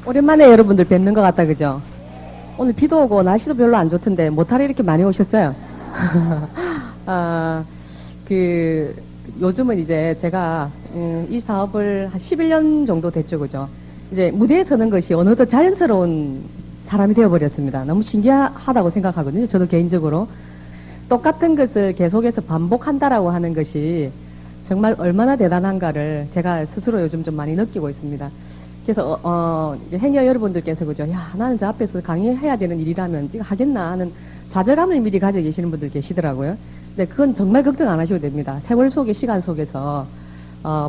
오랜만에 여러분들 뵙는 것 같다, 그죠? 오늘 비도 오고 날씨도 별로 안 좋던데 모타리 이렇게 많이 오셨어요? 아, 그, 요즘은 이제 제가 이 사업을 한 11년 정도 됐죠, 그죠? 이제 무대에 서는 것이 어느덧 자연스러운 사람이 되어버렸습니다. 너무 신기하다고 생각하거든요, 저도 개인적으로. 똑같은 것을 계속해서 반복한다라고 하는 것이 정말 얼마나 대단한가를 제가 스스로 요즘 좀 많이 느끼고 있습니다. 그래서 이제 행여 여러분들께서 그죠? 야, 나는 저 앞에서 강의해야 되는 일이라면 이거 하겠나 하는 좌절감을 미리 가지고 계시는 분들 계시더라고요. 근데 그건 정말 걱정 안 하셔도 됩니다. 세월 속의 시간 속에서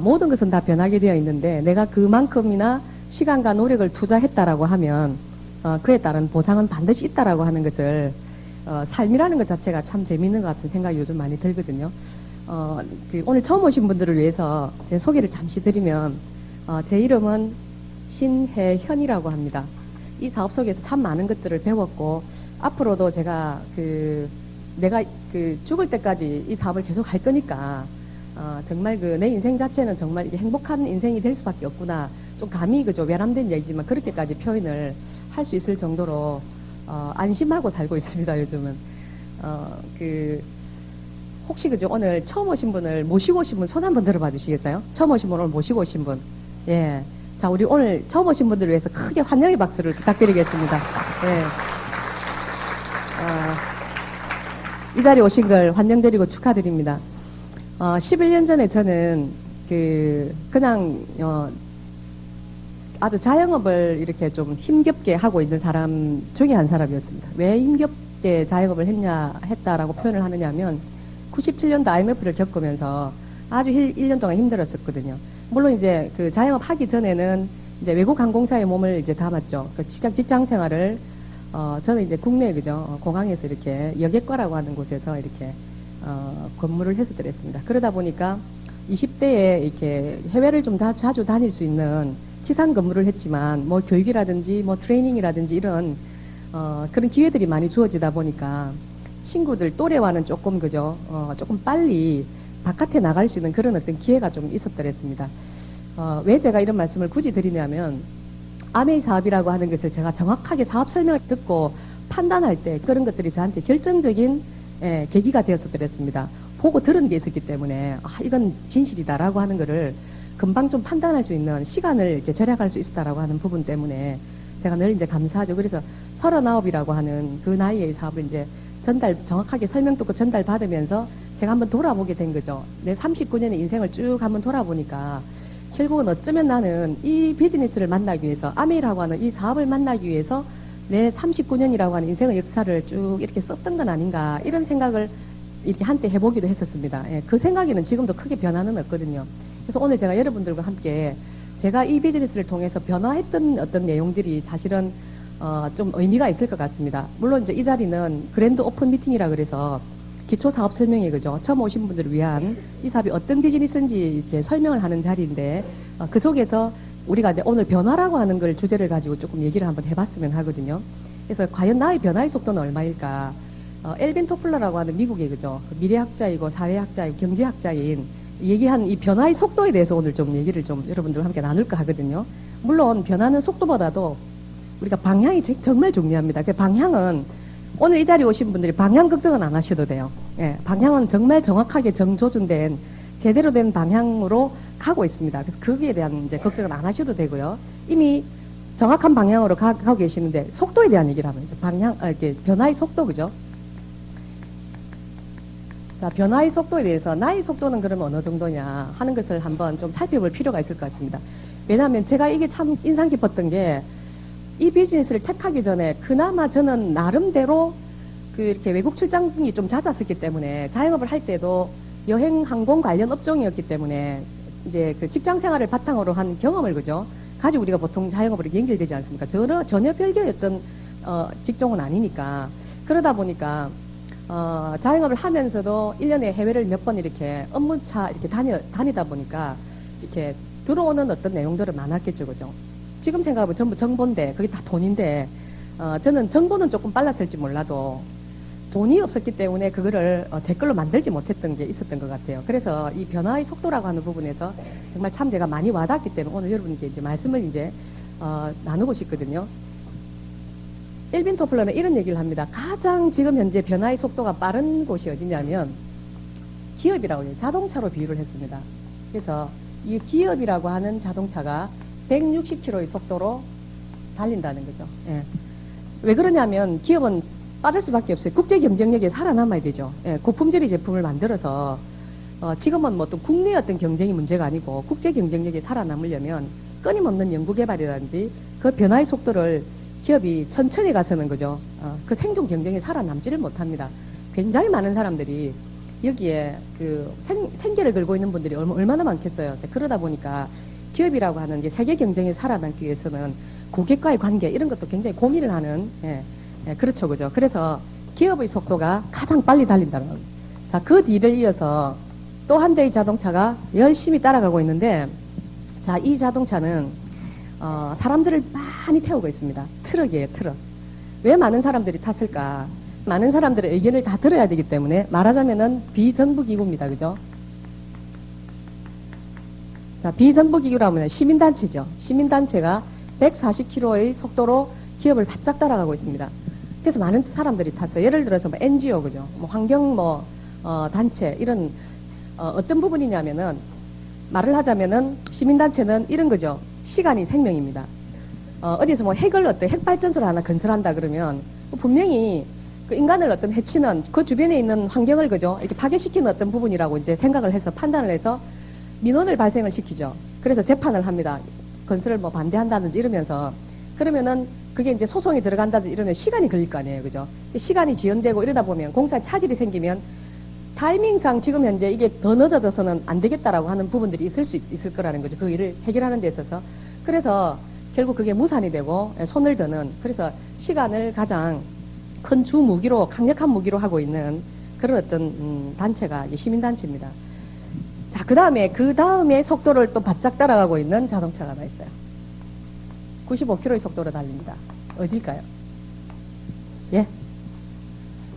모든 것은 다 변하게 되어 있는데 내가 그만큼이나 시간과 노력을 투자했다라고 하면 그에 따른 보상은 반드시 있다라고 하는 것을 삶이라는 것 자체가 참 재미있는 것 같은 생각이 요즘 많이 들거든요. 오늘 처음 오신 분들을 위해서 제 소개를 잠시 드리면 제 이름은 신혜현이라고 합니다. 이 사업 속에서 참 많은 것들을 배웠고 앞으로도 제가 내가 죽을 때까지 이 사업을 계속 할 거니까 정말 내 인생 자체는 정말 이게 행복한 인생이 될 수밖에 없구나. 좀 감히 그저 외람된 얘기지만 그렇게까지 표현을 할 수 있을 정도로 안심하고 살고 있습니다. 요즘은 혹시 그죠? 오늘 처음 오신 분을 모시고 오신 분 손 한번 들어봐 주시겠어요? 처음 오신 분 오늘 모시고 오신 분. 예. 자, 우리 오늘 처음 오신 분들을 위해서 크게 환영의 박수를 부탁드리겠습니다. 예. 이 자리에 오신 걸 환영드리고 축하드립니다. 11년 전에 저는 그냥 아주 자영업을 이렇게 좀 힘겹게 하고 있는 사람 중에 한 사람이었습니다. 왜 힘겹게 자영업을 했다라고 표현을 하느냐 하면 97년도 IMF를 겪으면서 아주 1년 동안 힘들었었거든요. 물론 이제 그 자영업 하기 전에는 이제 외국 항공사에 몸을 이제 담았죠. 그 직장 생활을 저는 이제 국내 그죠 공항에서 이렇게 여객과라고 하는 곳에서 이렇게 근무를 했었더랬습니다. 그러다 보니까 20대에 이렇게 해외를 좀 자주 다닐 수 있는 지상 근무를 했지만 뭐 교육이라든지 뭐 트레이닝이라든지 이런 그런 기회들이 많이 주어지다 보니까 친구들 또래와는 조금 그죠 조금 빨리 바깥에 나갈 수 있는 그런 어떤 기회가 좀 있었더랬습니다. 왜 제가 이런 말씀을 굳이 드리냐면 아메이 사업이라고 하는 것을 제가 정확하게 사업 설명을 듣고 판단할 때 그런 것들이 저한테 결정적인 계기가 되었었더랬습니다. 보고 들은 게 있었기 때문에 이건 진실이다라고 하는 거를 금방 좀 판단할 수 있는 시간을 이렇게 절약할 수 있었다라고 하는 부분 때문에 제가 늘 이제 감사하죠. 그래서 39이라고 하는 그 나이의 사업을 이제 정확하게 설명 듣고 전달 받으면서 제가 한번 돌아보게 된 거죠. 내 39년의 인생을 쭉 한번 돌아보니까 결국은 어쩌면 나는 이 비즈니스를 만나기 위해서 아메이라고 하는 이 사업을 만나기 위해서 내 39년이라고 하는 인생의 역사를 쭉 이렇게 썼던 건 아닌가 이런 생각을 이렇게 한때 해보기도 했었습니다. 예, 그 생각에는 지금도 크게 변화는 없거든요. 그래서 오늘 제가 여러분들과 함께 제가 이 비즈니스를 통해서 변화했던 어떤 내용들이 사실은 좀 의미가 있을 것 같습니다. 물론 이제 이 자리는 그랜드 오픈 미팅이라 그래서 기초 사업 설명회 그죠. 처음 오신 분들을 위한 이 사업이 어떤 비즈니스인지 이렇게 설명을 하는 자리인데 그 속에서 우리가 이제 오늘 변화라고 하는 걸 주제를 가지고 조금 얘기를 한번 해봤으면 하거든요. 그래서 과연 나의 변화의 속도는 얼마일까? 엘빈 토플러라고 하는 미국의 그죠. 미래학자이고 사회학자이고 경제학자인 얘기한 이 변화의 속도에 대해서 오늘 좀 얘기를 좀 여러분들과 함께 나눌까 하거든요. 물론 변화는 속도보다도 우리가 방향이 정말 중요합니다. 그 방향은 오늘 이 자리에 오신 분들이 방향 걱정은 안 하셔도 돼요. 예, 방향은 정말 정확하게 정조준된 제대로 된 방향으로 가고 있습니다. 그래서 거기에 대한 이제 걱정은 안 하셔도 되고요. 이미 정확한 방향으로 가고 계시는데 속도에 대한 얘기를 하면 이렇게 변화의 속도 그죠? 자, 변화의 속도에 대해서 나의 속도는 그러면 어느 정도냐 하는 것을 한번 좀 살펴볼 필요가 있을 것 같습니다. 왜냐하면 제가 이게 참 인상 깊었던 게 이 비즈니스를 택하기 전에 그나마 저는 나름대로 이렇게 외국 출장이 좀 잦았었기 때문에 자영업을 할 때도 여행 항공 관련 업종이었기 때문에 이제 그 직장 생활을 바탕으로 한 경험을 그죠 가지고 우리가 보통 자영업으로 연결되지 않습니까? 전혀 별개의 어떤 직종은 아니니까 그러다 보니까 자영업을 하면서도 1년에 해외를 몇 번 이렇게 업무차 이렇게 다니다 보니까 이렇게 들어오는 어떤 내용들은 많았겠죠, 그죠? 지금 생각하면 전부 정보인데, 그게 다 돈인데, 저는 정보는 조금 빨랐을지 몰라도 돈이 없었기 때문에 그거를 제 걸로 만들지 못했던 게 있었던 것 같아요. 그래서 이 변화의 속도라고 하는 부분에서 정말 참 제가 많이 와닿았기 때문에 오늘 여러분께 이제 말씀을 이제 나누고 싶거든요. 엘빈 토플러는 이런 얘기를 합니다. 가장 지금 현재 변화의 속도가 빠른 곳이 어디냐면 기업이라고 해요. 자동차로 비유를 했습니다. 그래서 이 기업이라고 하는 자동차가 160km의 속도로 달린다는 거죠. 예. 왜 그러냐면 기업은 빠를 수밖에 없어요. 국제 경쟁력에 살아남아야 되죠. 예. 고품질의 제품을 만들어서 지금은 뭐 또 국내 어떤 경쟁이 문제가 아니고 국제 경쟁력에 살아남으려면 끊임없는 연구개발이라든지 그 변화의 속도를 기업이 천천히 가서는 거죠. 그 생존 경쟁에 살아남지를 못합니다. 굉장히 많은 사람들이 여기에 그 생계를 걸고 있는 분들이 얼마나 많겠어요. 그러다 보니까 기업이라고 하는 게 세계 경쟁에 살아남기 위해서는 고객과의 관계 이런 것도 굉장히 고민을 하는 그렇죠, 그죠. 그래서 기업의 속도가 가장 빨리 달린다는 겁니다. 자, 그 뒤를 이어서 또 한 대의 자동차가 열심히 따라가고 있는데, 자, 이 자동차는 사람들을 많이 태우고 있습니다. 트럭이에요, 트럭. 왜 많은 사람들이 탔을까? 많은 사람들의 의견을 다 들어야 되기 때문에 말하자면은 비정부기구입니다. 그죠? 자, 비정부기구라면 시민단체죠. 시민단체가 140km의 속도로 기업을 바짝 따라가고 있습니다. 그래서 많은 사람들이 탔어요. 예를 들어서 뭐 NGO, 그죠? 뭐 환경 단체, 이런, 어떤 부분이냐면은 말을 하자면은 시민단체는 이런 거죠. 시간이 생명입니다. 어디서 뭐 핵발전소를 하나 건설한다 그러면 분명히 그 인간을 어떤 해치는 그 주변에 있는 환경을 그죠 이렇게 파괴시키는 어떤 부분이라고 이제 생각을 해서 판단을 해서 민원을 발생을 시키죠. 그래서 재판을 합니다. 건설을 뭐 반대한다든지 이러면서 그러면은 그게 이제 소송이 들어간다든지 이러면 시간이 걸릴 거 아니에요, 그죠? 시간이 지연되고 이러다 보면 공사에 차질이 생기면 타이밍상 지금 현재 이게 더 늦어져서는 안 되겠다라고 하는 부분들이 있을 수 있을 거라는 거죠. 그 일을 해결하는 데 있어서. 그래서 결국 그게 무산이 되고 손을 드는, 그래서 시간을 가장 큰 주 무기로, 강력한 무기로 하고 있는 그런 어떤 단체가 시민단체입니다. 자, 그 다음에 속도를 또 바짝 따라가고 있는 자동차가 하나 있어요. 95km의 속도로 달립니다. 어딜까요? 예?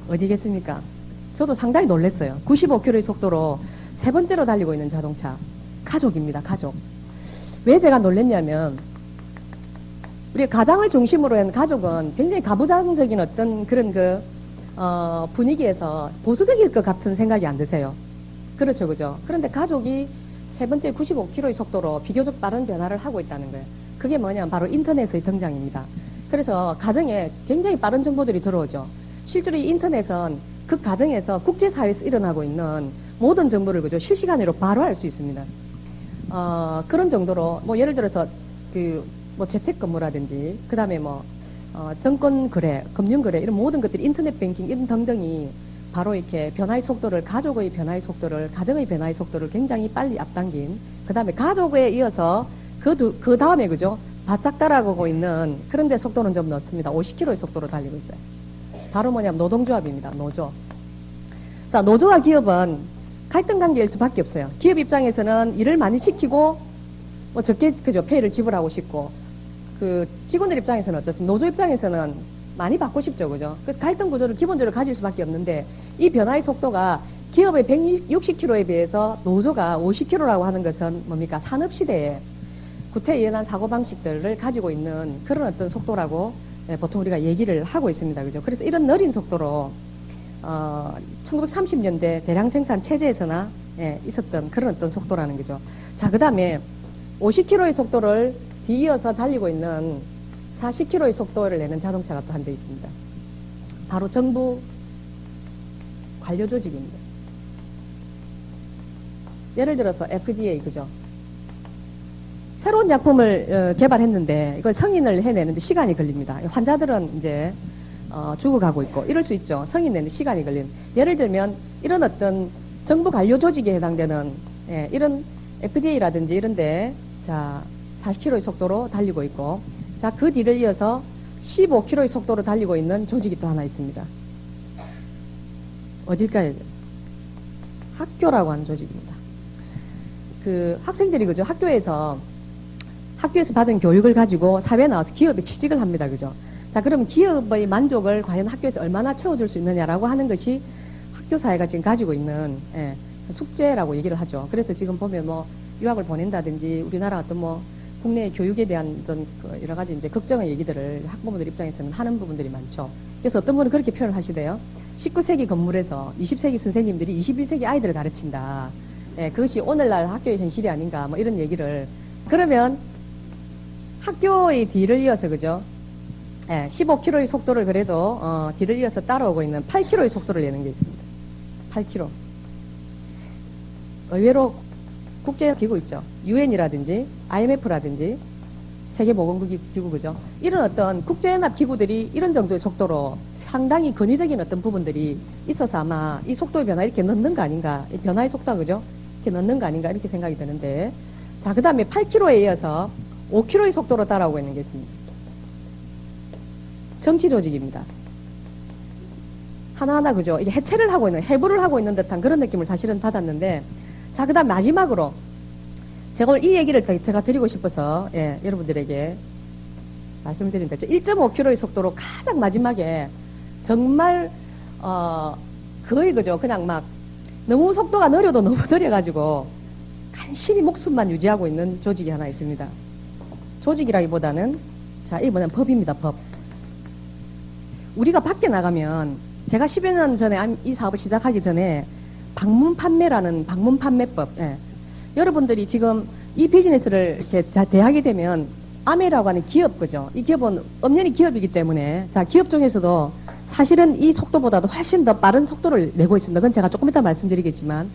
어디겠습니까? 저도 상당히 놀랐어요. 95km의 속도로 세 번째로 달리고 있는 자동차. 가족입니다, 가족. 왜 제가 놀랐냐면, 우리 가장을 중심으로 한 가족은 굉장히 가부장적인 어떤 그런 분위기에서 보수적일 것 같은 생각이 안 드세요. 그렇죠, 그죠? 그런데 가족이 세 번째 95km의 속도로 비교적 빠른 변화를 하고 있다는 거예요. 그게 뭐냐면 바로 인터넷의 등장입니다. 그래서 가정에 굉장히 빠른 정보들이 들어오죠. 실제로 이 인터넷은 그 가정에서 국제사회에서 일어나고 있는 모든 정보를 그죠 실시간으로 바로 알 수 있습니다. 그런 정도로 뭐 예를 들어서 뭐 재택근무라든지 그다음에 정권거래, 금융거래 이런 모든 것들이 인터넷 뱅킹 이런 등등이 바로 이렇게 변화의 속도를 가족의 변화의 속도를 가정의 변화의 속도를 굉장히 빨리 앞당긴 그다음에 가족에 이어서 그 다음에 그죠 바짝 따라가고 있는 그런데 속도는 좀 넣습니다. 50km의 속도로 달리고 있어요. 바로 뭐냐면 노동조합입니다. 노조. 자, 노조와 기업은 갈등 관계일 수밖에 없어요. 기업 입장에서는 일을 많이 시키고 뭐 적게 그죠 페이를 지불하고 싶고 그 직원들 입장에서는 어떻습니까? 노조 입장에서는 많이 받고 싶죠, 그죠? 그 갈등 구조를 기본적으로 가질 수밖에 없는데 이 변화의 속도가 기업의 160km에 비해서 노조가 50km라고 하는 것은 뭡니까? 산업 시대에 구태의연한 사고 방식들을 가지고 있는 그런 어떤 속도라고 보통 우리가 얘기를 하고 있습니다, 그죠? 그래서 이런 느린 속도로 1930년대 대량 생산 체제에서나 있었던 그런 어떤 속도라는 거죠. 자, 그 다음에 50km의 속도를 뒤이어서 달리고 있는 40km의 속도를 내는 자동차가 또 한 대 있습니다. 바로 정부 관료 조직입니다. 예를 들어서 FDA, 그죠? 새로운 약품을 개발했는데 이걸 승인을 해내는데 시간이 걸립니다. 환자들은 이제 죽어가고 있고 이럴 수 있죠. 승인 내는 시간이 걸린. 예를 들면 이런 어떤 정부 관료 조직에 해당되는 이런 FDA라든지 이런데 자 40km의 속도로 달리고 있고 자 그 뒤를 이어서 15km의 속도로 달리고 있는 조직이 또 하나 있습니다. 어딜까요? 학교라고 하는 조직입니다. 그 학생들이 그죠 학교에서 받은 교육을 가지고 사회에 나와서 기업에 취직을 합니다. 그죠? 자, 그럼 기업의 만족을 과연 학교에서 얼마나 채워줄 수 있느냐라고 하는 것이 학교 사회가 지금 가지고 있는 숙제라고 얘기를 하죠. 그래서 지금 보면 뭐 유학을 보낸다든지 우리나라 어떤 국내 교육에 대한 어떤 여러 가지 이제 걱정의 얘기들을 학부모들 입장에서는 하는 부분들이 많죠. 그래서 어떤 분은 그렇게 표현을 하시대요. 19세기 건물에서 20세기 선생님들이 21세기 아이들을 가르친다. 예, 그것이 오늘날 학교의 현실이 아닌가 뭐 이런 얘기를. 그러면 학교의 뒤를 이어서 그죠? 예, 15km의 속도를 그래도 뒤를 이어서 따라오고 있는 8km의 속도를 내는 게 있습니다. 8km. 의외로 국제기구 있죠. UN이라든지 IMF라든지 세계보건기구 그죠. 이런 어떤 국제연합 기구들이 이런 정도의 속도로 상당히 권위적인 어떤 부분들이 있어서 아마 이 속도의 변화 이렇게 넣는 거 아닌가. 이 변화의 속도가 그죠. 이렇게 넣는 거 아닌가 이렇게 생각이 드는데, 자, 그 다음에 8km에 이어서 5km의 속도로 따라오고 있는 게 있습니다. 정치 조직입니다. 하나하나 그죠. 이게 해체를 하고 있는, 해부를 하고 있는 듯한 그런 느낌을 사실은 받았는데, 자, 그 다음 마지막으로 제가 오늘 이 얘기를 제가 드리고 싶어서 여러분들에게 말씀을 드립니다. 1.5km의 속도로 가장 마지막에 정말 거의 그죠. 그냥 막 너무 속도가 느려도 너무 느려가지고 간신히 목숨만 유지하고 있는 조직이 하나 있습니다. 조직이라기보다는 자, 이게 뭐냐면 법입니다. 법. 우리가 밖에 나가면 제가 10여 년 전에 이 사업을 시작하기 전에 방문 판매라는 방문 판매법. 여러분들이 지금 이 비즈니스를 이렇게 대하게 되면 아메라고 하는 기업 그죠. 이 기업은 엄연히 기업이기 때문에 자, 기업 중에서도 사실은 이 속도보다도 훨씬 더 빠른 속도를 내고 있습니다. 그건 제가 조금 이따 말씀드리겠지만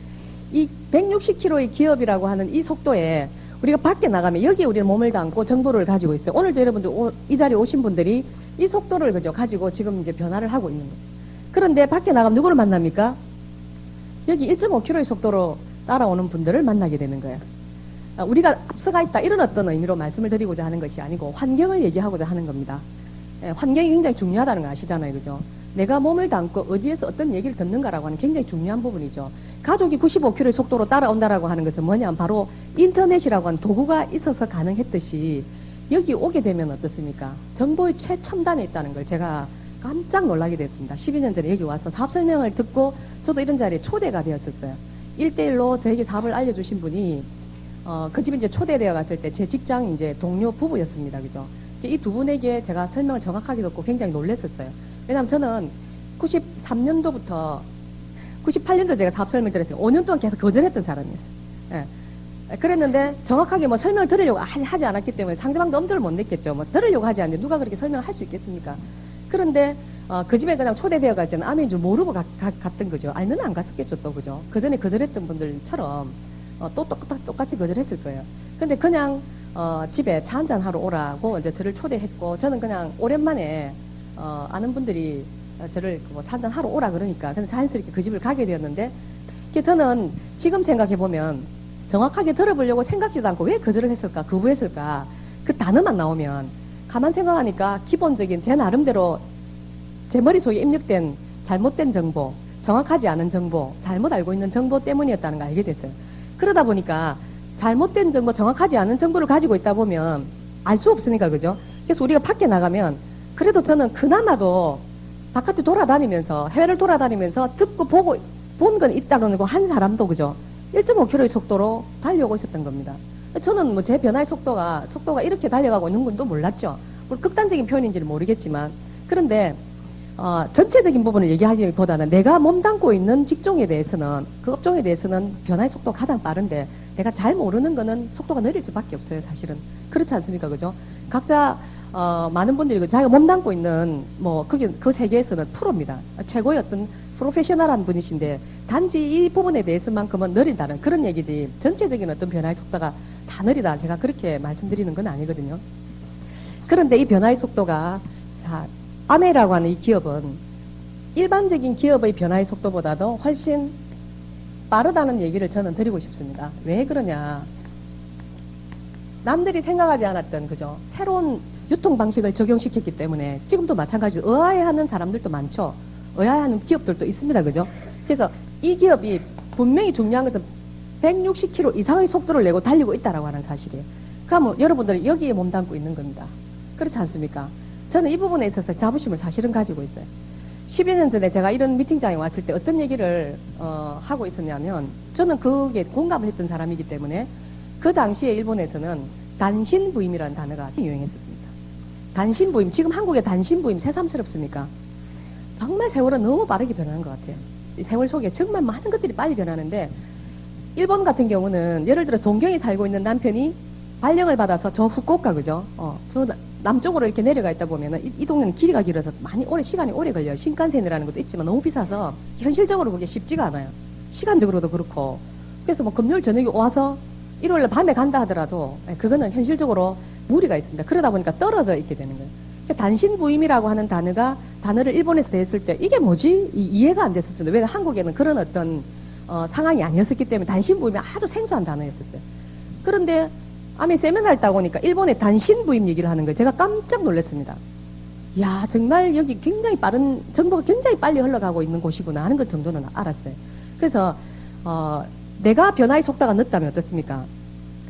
이 160km의 기업이라고 하는 이 속도에 우리가 밖에 나가면 여기에 우리는 몸을 담고 정보를 가지고 있어요. 오늘도 여러분들 이 자리에 오신 분들이 이 속도를 그죠 가지고 지금 이제 변화를 하고 있는 거예요. 그런데 밖에 나가면 누구를 만납니까? 여기 1.5km의 속도로 따라오는 분들을 만나게 되는 거예요. 우리가 앞서가 있다 이런 어떤 의미로 말씀을 드리고자 하는 것이 아니고 환경을 얘기하고자 하는 겁니다. 환경이 굉장히 중요하다는 거 아시잖아요. 그죠? 내가 몸을 담고 어디에서 어떤 얘기를 듣는가라고 하는 굉장히 중요한 부분이죠. 가족이 95km의 속도로 따라온다라고 하는 것은 뭐냐면 바로 인터넷이라고 하는 도구가 있어서 가능했듯이 여기 오게 되면 어떻습니까? 정보의 최첨단에 있다는 걸 제가 깜짝 놀라게 됐습니다. 12년 전에 여기 와서 사업 설명을 듣고 저도 이런 자리에 초대가 되었었어요. 1대1로 저에게 사업을 알려주신 분이 그 집에 이제 초대되어 갔을 때 제 직장 이제 동료 부부였습니다. 그죠? 이 두 분에게 제가 설명을 정확하게 듣고 굉장히 놀랐었어요. 왜냐하면 저는 93년도부터 98년도 제가 사업 설명 드렸어요. 5년 동안 계속 거절했던 사람이었어요. 예. 그랬는데 정확하게 뭐 설명을 들으려고 하지 않았기 때문에 상대방도 엄두를 못 냈겠죠. 뭐 들으려고 하지 않는데 누가 그렇게 설명을 할 수 있겠습니까? 그런데 그 집에 그냥 초대되어 갈 때는 아멘인 줄 모르고 갔던 거죠. 알면 안 갔었겠죠 또 그죠. 그 전에 거절했던 분들처럼 또 똑같이 거절했을 거예요. 근데 그냥 집에 차 한잔 하러 오라고 이제 저를 초대했고 저는 그냥 오랜만에 아는 분들이 저를 뭐 차 한잔 하러 오라 그러니까 그냥 자연스럽게 그 집을 가게 되었는데 저는 지금 생각해 보면 정확하게 들어보려고 생각지도 않고 왜 거절을 했을까 거부했을까 그 단어만 나오면 가만 생각하니까 기본적인 제 나름대로 제 머릿속에 입력된 잘못된 정보, 정확하지 않은 정보, 잘못 알고 있는 정보 때문이었다는 걸 알게 됐어요. 그러다 보니까 잘못된 정보, 정확하지 않은 정보를 가지고 있다 보면 알 수 없으니까 그죠? 그래서 우리가 밖에 나가면 그래도 저는 그나마도 바깥에 돌아다니면서 해외를 돌아다니면서 듣고 보고 본 건 있다는 거 한 사람도 그죠? 1.5km의 속도로 달려오고 있었던 겁니다. 저는 뭐 제 변화의 속도가 이렇게 달려가고 있는 건도 몰랐죠. 뭐 극단적인 표현인지는 모르겠지만 그런데 전체적인 부분을 얘기하기보다는 내가 몸담고 있는 직종에 대해서는 그 업종에 대해서는 변화의 속도가 가장 빠른데 내가 잘 모르는 거는 속도가 느릴 수밖에 없어요. 사실은 그렇지 않습니까? 그죠? 각자 많은 분들이 자기가 몸담고 있는 뭐 그 세계에서는 프로입니다. 최고의 어떤 프로페셔널한 분이신데 단지 이 부분에 대해서만큼은 느린다는 그런 얘기지 전체적인 어떤 변화의 속도가 다 느리다 제가 그렇게 말씀드리는 건 아니거든요. 그런데 이 변화의 속도가 자 아메라고 하는 이 기업은 일반적인 기업의 변화의 속도보다도 훨씬 빠르다는 얘기를 저는 드리고 싶습니다. 왜 그러냐? 남들이 생각하지 않았던 그죠? 새로운 유통 방식을 적용시켰기 때문에 지금도 마찬가지로 의아해하는 사람들도 많죠. 의아해하는 기업들도 있습니다. 그죠? 그래서 이 기업이 분명히 중요한 것은 160km 이상의 속도를 내고 달리고 있다라고 하는 사실이에요. 그러면 여러분들은 여기에 몸담고 있는 겁니다. 그렇지 않습니까? 저는 이 부분에 있어서 자부심을 사실은 가지고 있어요. 10여 년 전에 제가 이런 미팅장에 왔을 때 어떤 얘기를 하고 있었냐면 저는 그게 공감을 했던 사람이기 때문에 그 당시에 일본에서는 단신부임이라는 단어가 유행했었습니다. 단신부임, 지금 한국의 단신부임 새삼스럽습니까? 정말 세월은 너무 빠르게 변하는 것 같아요. 이 세월 속에 정말 많은 것들이 빨리 변하는데, 일본 같은 경우는 예를 들어 동경에 살고 있는 남편이 발령을 받아서 저 후쿠오카, 그죠? 저 남쪽으로 이렇게 내려가 있다 보면은 이 동네는 길이가 길어서 많이 시간이 오래 걸려요. 신칸센이라는 것도 있지만 너무 비싸서 현실적으로 그게 쉽지가 않아요. 시간적으로도 그렇고. 그래서 뭐 금요일 저녁에 와서 일요일 밤에 간다 하더라도 그거는 현실적으로 무리가 있습니다. 그러다 보니까 떨어져 있게 되는 거예요. 단신부임이라고 하는 단어를 일본에서 대했을 때 이게 뭐지? 이해가 안 됐었습니다. 왜 한국에는 그런 어떤 상황이 아니었었기 때문에 단신부임이 아주 생소한 단어였었어요. 그런데 아메 세미나를 따고 오니까 일본의 단신부임 얘기를 하는 거예요. 제가 깜짝 놀랐습니다. 야, 정말 여기 굉장히 빠른, 정보가 굉장히 빨리 흘러가고 있는 곳이구나 하는 것 정도는 알았어요. 그래서 내가 변화의 속도가 늦다면 어떻습니까?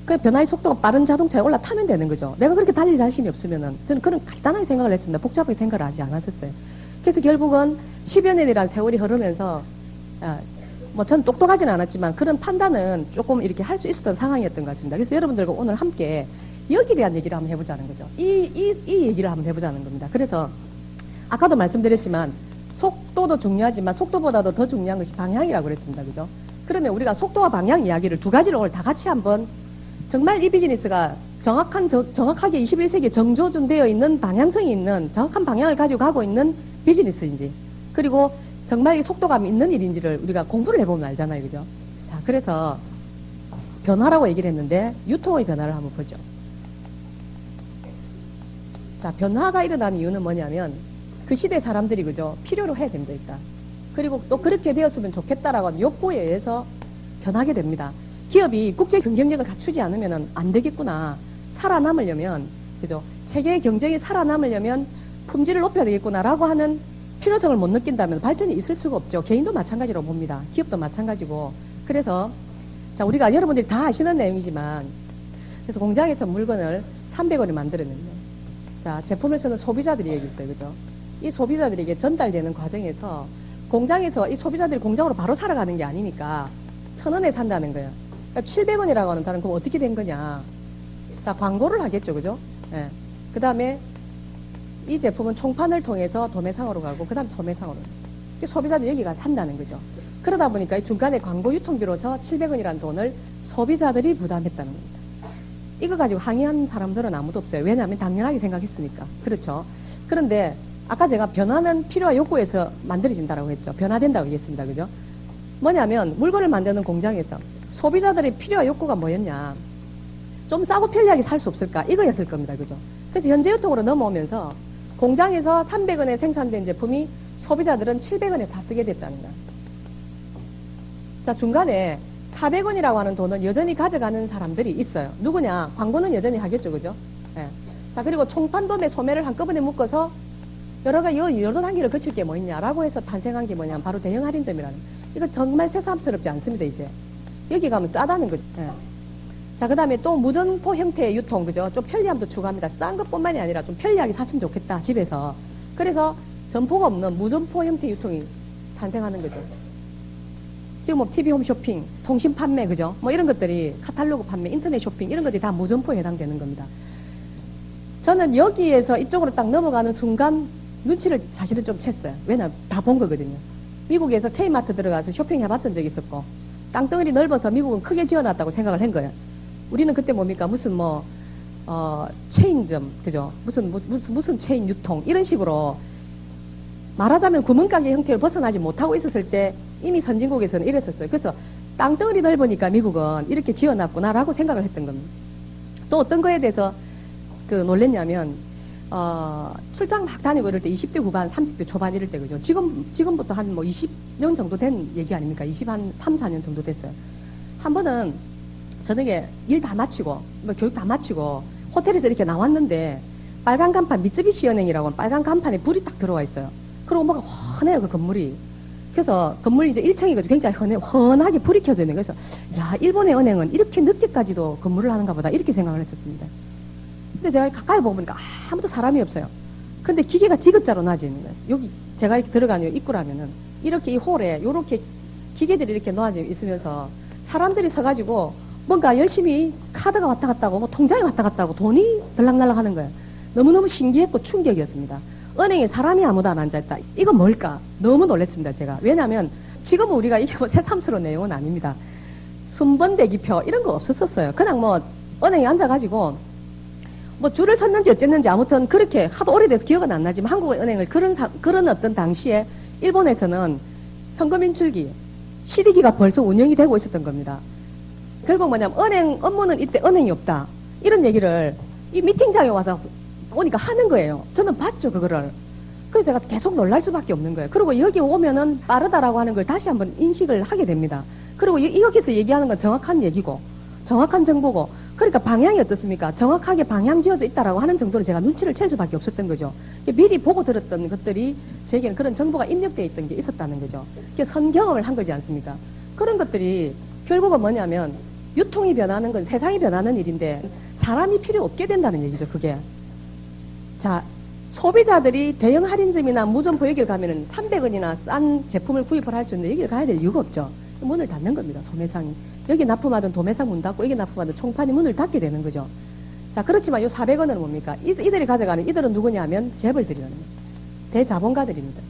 그 변화의 속도가 빠른 자동차에 올라타면 되는 거죠. 내가 그렇게 달릴 자신이 없으면은 저는 그런 간단하게 생각을 했습니다. 복잡하게 생각을 하지 않았었어요. 그래서 결국은 10여 년이라는 세월이 흐르면서 뭐 전 똑똑하지는 않았지만 그런 판단은 조금 이렇게 할 수 있었던 상황이었던 것 같습니다. 그래서 여러분들과 오늘 함께 여기에 대한 얘기를 한번 해보자는 거죠. 이 얘기를 한번 해보자는 겁니다. 그래서 아까도 말씀드렸지만 속도도 중요하지만 속도보다도 더 중요한 것이 방향이라고 그랬습니다. 그죠? 그러면 우리가 속도와 방향 이야기를 두 가지를 오늘 다 같이 한번 정말 이 비즈니스가 정확하게 21세기에 정조준되어 있는 방향성이 있는 정확한 방향을 가지고 가고 있는 비즈니스인지, 그리고 정말 이 속도감이 있는 일인지를 우리가 공부를 해보면 알잖아요. 그죠? 자, 그래서 변화라고 얘기를 했는데 유통의 변화를 한번 보죠. 자, 변화가 일어나는 이유는 뭐냐면 그 시대 사람들이, 그죠? 필요로 해야 됩니다, 일단. 그리고 또 그렇게 되었으면 좋겠다라고 하는 욕구에 의해서 변하게 됩니다. 기업이 국제 경쟁력을 갖추지 않으면 안 되겠구나. 살아남으려면, 그죠? 세계 경쟁이 살아남으려면 품질을 높여야 되겠구나라고 하는 필요성을 못 느낀다면 발전이 있을 수가 없죠. 개인도 마찬가지로 봅니다. 기업도 마찬가지고. 그래서 자, 우리가 여러분들이 다 아시는 내용이지만, 그래서 공장에서 물건을 300원에 만들었는데, 자, 제품을 쓰는 소비자들이 여기 있어요. 그죠? 이 소비자들에게 전달되는 과정에서 공장에서 이 소비자들이 공장으로 바로 사러 가는 게 아니니까 1,000원에 산다는 거예요. 그러니까 700원이라고 하는 단어는 그럼 어떻게 된 거냐? 자, 광고를 하겠죠. 그죠? 예. 그 다음에 이 제품은 총판을 통해서 도매상으로 가고 그 다음에 소매상으로. 소비자들이 여기가 산다는 거죠. 그러다 보니까 이 중간에 광고 유통비로서 700원이라는 돈을 소비자들이 부담했다는 겁니다. 이거 가지고 항의한 사람들은 아무도 없어요. 왜냐하면 당연하게 생각했으니까. 그렇죠. 그런데 아까 제가 변화는 필요와 욕구에서 만들어진다고 했죠. 변화된다고 얘기했습니다. 그죠? 뭐냐면 물건을 만드는 공장에서 소비자들의 필요와 욕구가 뭐였냐? 좀 싸고 편리하게 살 수 없을까? 이거였을 겁니다. 그죠? 그래서 현재 유통으로 넘어오면서 공장에서 300원에 생산된 제품이 소비자들은 700원에 사쓰게 됐다는 거야. 자, 중간에 400원이라고 하는 돈은 여전히 가져가는 사람들이 있어요. 누구냐? 광고는 여전히 하겠죠. 그죠? 예. 자, 그리고 총판 도매 소매를 한꺼번에 묶어서 여러 단계를 거칠 게 뭐 있냐라고 해서 탄생한 게 뭐냐면 바로 대형 할인점이라는. 이거 정말 새삼스럽지 않습니다. 이제 여기 가면 싸다는 거죠. 예. 자, 그 다음에 또 무점포 형태의 유통, 그죠? 좀 편리함도 추가합니다. 싼 것뿐만이 아니라 좀 편리하게 샀으면 좋겠다, 집에서. 그래서 점포가 없는 무점포 형태 유통이 탄생하는 거죠. 지금 뭐 TV 홈쇼핑, 통신 판매, 그죠? 뭐 이런 것들이 카탈로그 판매, 인터넷 쇼핑 이런 것들이 다 무점포에 해당되는 겁니다. 저는 여기에서 이쪽으로 딱 넘어가는 순간 눈치를 사실은 좀 챘어요. 왜냐면 다 본 거거든요. 미국에서 K마트 들어가서 쇼핑해봤던 적이 있었고 땅덩어리 넓어서 미국은 크게 지어놨다고 생각을 한 거예요. 우리는 그때 뭡니까? 무슨 체인점, 그죠? 무슨 체인 유통, 이런 식으로 말하자면 구멍가게 형태를 벗어나지 못하고 있었을 때 이미 선진국에서는 이랬었어요. 그래서 땅덩어리 넓으니까 미국은 이렇게 지어놨구나라고 생각을 했던 겁니다. 또 어떤 거에 대해서 놀랬냐면, 출장 막 다니고 이럴 때 20대 후반, 30대 초반 이럴 때, 그죠? 지금부터 한 20년 정도 된 얘기 아닙니까? 3, 4년 정도 됐어요. 한 번은 저녁에 일 다 마치고, 교육 다 마치고, 호텔에서 이렇게 나왔는데, 빨간 간판, 미쯔비시 은행이라고 하는 빨간 간판에 불이 딱 들어와 있어요. 그리고 뭐가 훤해요, 그 건물이. 그래서 건물이 이제 1층이거든요. 굉장히 훤하게 불이 켜져 있는 거예요. 그래서, 야, 일본의 은행은 이렇게 늦게까지도 근무를 하는가 보다. 이렇게 생각을 했었습니다. 근데 제가 가까이 보니까 아무도 사람이 없어요. 근데 기계가 디귿자로 놔져 있는 거예요. 여기 제가 이렇게 들어가는 입구라면은, 이렇게 이 홀에, 요렇게 기계들이 이렇게 놓아져 있으면서, 사람들이 서가지고, 뭔가 열심히 카드가 왔다 갔다 하고 뭐 통장에 왔다 갔다 하고 돈이 들락날락 하는 거예요. 너무너무 신기했고 충격이었습니다. 은행에 사람이 아무도 안 앉아있다. 이건 뭘까? 너무 놀랐습니다, 제가. 왜냐하면 지금은 우리가 이게 뭐 새삼스러운 내용은 아닙니다. 순번대기표 이런 거 없었었어요. 그냥 뭐 은행에 앉아가지고 뭐 줄을 섰는지 어쨌는지 아무튼 그렇게 하도 오래돼서 기억은 안 나지만 한국의 은행을 그런 어떤 당시에 일본에서는 현금 인출기, CD기가 벌써 운영이 되고 있었던 겁니다. 결국 뭐냐면 은행 업무는 이때 은행이 없다. 이런 얘기를 이 미팅장에 와서 오니까 하는 거예요. 저는 봤죠, 그거를. 그래서 제가 계속 놀랄 수밖에 없는 거예요. 그리고 여기 오면은 빠르다라고 하는 걸 다시 한번 인식을 하게 됩니다. 그리고 여기서 얘기하는 건 정확한 얘기고, 정확한 정보고, 그러니까 방향이 어떻습니까? 정확하게 방향 지어져 있다라고 하는 정도로 제가 눈치를 챌 수밖에 없었던 거죠. 미리 보고 들었던 것들이 제게는 그런 정보가 입력되어 있던 게 있었다는 거죠. 선경험을 한 거지 않습니까? 그런 것들이 결국은 뭐냐면 유통이 변하는 건 세상이 변하는 일인데 사람이 필요 없게 된다는 얘기죠, 그게. 자, 소비자들이 대형 할인점이나 무점포 여기를 가면은 300원이나 싼 제품을 구입을 할 수 있는데 여기를 가야 될 이유가 없죠. 문을 닫는 겁니다, 소매상이. 여기 납품하던 도매상 문 닫고 여기 납품하던 총판이 문을 닫게 되는 거죠. 자, 그렇지만 요 400원은 뭡니까? 이들이 가져가는, 이들은 누구냐 하면 재벌들이라는 겁니다. 대자본가들입니다.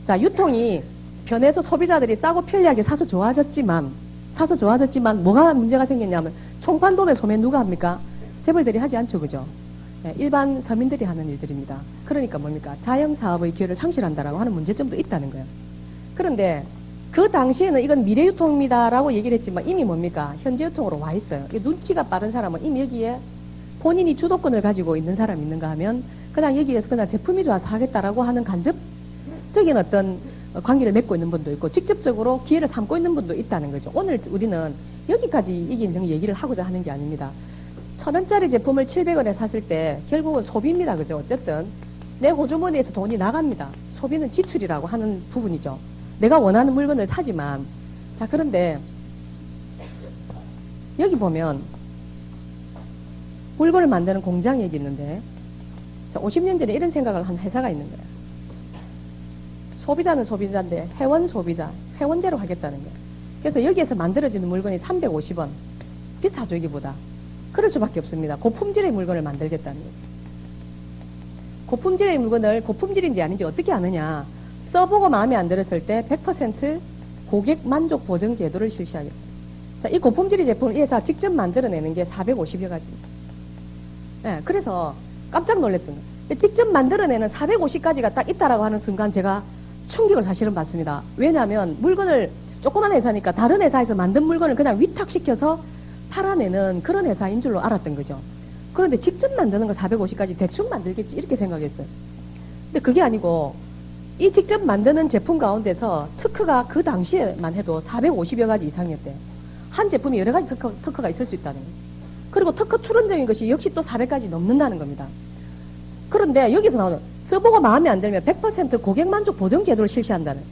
자, 유통이 변해서 소비자들이 싸고 편리하게 사서 좋아졌지만 뭐가 문제가 생겼냐면 총판 도매 소매 누가 합니까? 재벌들이 하지 않죠, 그죠? 일반 서민들이 하는 일들입니다. 그러니까 뭡니까? 자영사업의 기회를 상실한다라고 하는 문제점도 있다는 거예요. 그런데 그 당시에는 이건 미래유통입니다라고 얘기를 했지만 이미 뭡니까? 현재유통으로 와 있어요. 눈치가 빠른 사람은 이미 여기에 본인이 주도권을 가지고 있는 사람이 있는가 하면 그냥 여기에서 그냥 제품이 좋아서 하겠다라고 하는 간접적인 어떤 관계를 맺고 있는 분도 있고 직접적으로 기회를 삼고 있는 분도 있다는 거죠. 오늘 우리는 여기까지 이기는 얘기를 하고자 하는 게 아닙니다. 1,000원짜리 제품을 700원에 샀을 때 결국은 소비입니다. 그죠? 어쨌든 내 호주머니에서 돈이 나갑니다. 소비는 지출이라고 하는 부분이죠. 내가 원하는 물건을 사지만, 자, 그런데 여기 보면 물건을 만드는 공장이 여기 있는데, 자, 50년 전에 이런 생각을 한 회사가 있는 거예요. 소비자는 소비자인데 회원 소비자, 회원대로 하겠다는 거예요. 그래서 여기에서 만들어지는 물건이 350원 비싸죠, 여기보다. 그럴 수밖에 없습니다. 고품질의 물건을 만들겠다는 거죠. 고품질의 물건을 고품질인지 아닌지 어떻게 아느냐? 써보고 마음에 안 들었을 때 100% 고객 만족 보증 제도를 실시하겠다. 자, 이 고품질의 제품을 이 회사 직접 만들어내는 게 450여 가지입니다. 네, 그래서 깜짝 놀랐던 거예요. 직접 만들어내는 450가지가 딱 있다라고 하는 순간 제가 충격을 사실은 받습니다. 왜냐하면 물건을 조그만 회사니까 다른 회사에서 만든 물건을 그냥 위탁시켜서 팔아내는 그런 회사인 줄로 알았던 거죠. 그런데 직접 만드는 거 450가지 대충 만들겠지 이렇게 생각했어요. 근데 그게 아니고 이 직접 만드는 제품 가운데서 특허가 그 당시에만 해도 450여 가지 이상이었대요. 한 제품이 여러 가지 특허가 있을 수 있다는 거예요. 그리고 특허 출원적인 것이 역시 또 400가지 넘는다는 겁니다. 그런데 여기서 나오는 써보고 마음에 안 들면 100% 고객 만족 보증 제도를 실시한다는,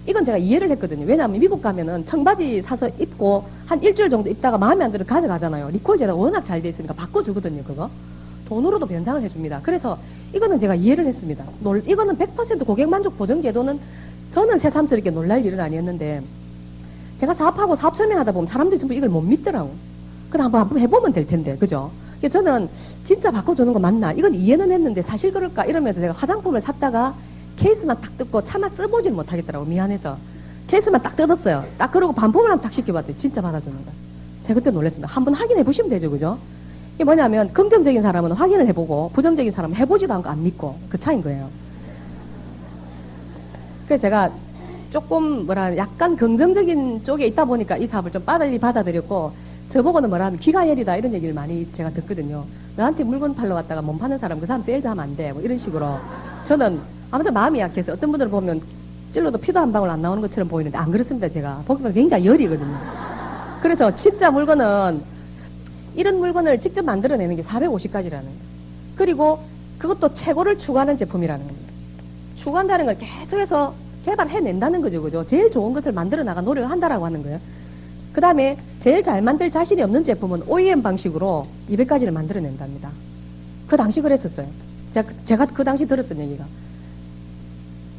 이건 제가 이해를 했거든요. 왜냐하면 미국 가면은 청바지 사서 입고 한 일주일 정도 입다가 마음에 안 들면 가져가잖아요. 리콜 제도가 워낙 잘 돼 있으니까 바꿔주거든요, 그거. 돈으로도 변상을 해줍니다. 그래서 이거는 제가 이해를 했습니다. 이거는 100% 고객 만족 보증 제도는 저는 새삼스럽게 놀랄 일은 아니었는데 제가 사업하고 사업 설명하다 보면 사람들이 전부 이걸 못 믿더라고. 그럼 한번 해보면 될 텐데, 그죠? 저는 진짜 바꿔주는 거 맞나? 이건 이해는 했는데 사실 그럴까? 이러면서 제가 화장품을 샀다가 케이스만 딱 뜯고 차마 써보질 못하겠더라고, 미안해서. 케이스만 딱 뜯었어요. 딱 그러고 반품을 한 번 딱 시켜봤더니 진짜 받아주는 거야. 제가 그때 놀랐습니다. 한번 확인해 보시면 되죠, 그죠? 이게 뭐냐면 긍정적인 사람은 확인을 해보고 부정적인 사람은 해보지도 않고 안 믿고 그 차이인 거예요. 그래서 제가 조금 약간 긍정적인 쪽에 있다 보니까 이 사업을 좀 빨리 받아들였고, 저보고는 뭐라면 기가열이다 이런 얘기를 많이 제가 듣거든요. 나한테 물건 팔러 왔다가 몸 파는 사람 그 사람 세일즈 하면 안 돼, 뭐 이런 식으로. 저는 아무튼 마음이 약해서 어떤 분들을 보면 찔러도 피도 한 방울 안 나오는 것처럼 보이는데 안 그렇습니다. 제가 보기보다 굉장히 열이거든요. 그래서 진짜 물건은 이런 물건을 직접 만들어내는 게 450가지라는 거예요. 그리고 그것도 최고를 추구하는 제품이라는 겁니다. 추구한다는 걸 계속해서 개발해낸다는 거죠, 그죠? 제일 좋은 것을 만들어 나가 노력을 한다라고 하는 거예요. 그 다음에 제일 잘 만들 자신이 없는 제품은 OEM 방식으로 200가지를 만들어낸답니다. 그 당시 그랬었어요. 제가 그 당시 들었던 얘기가.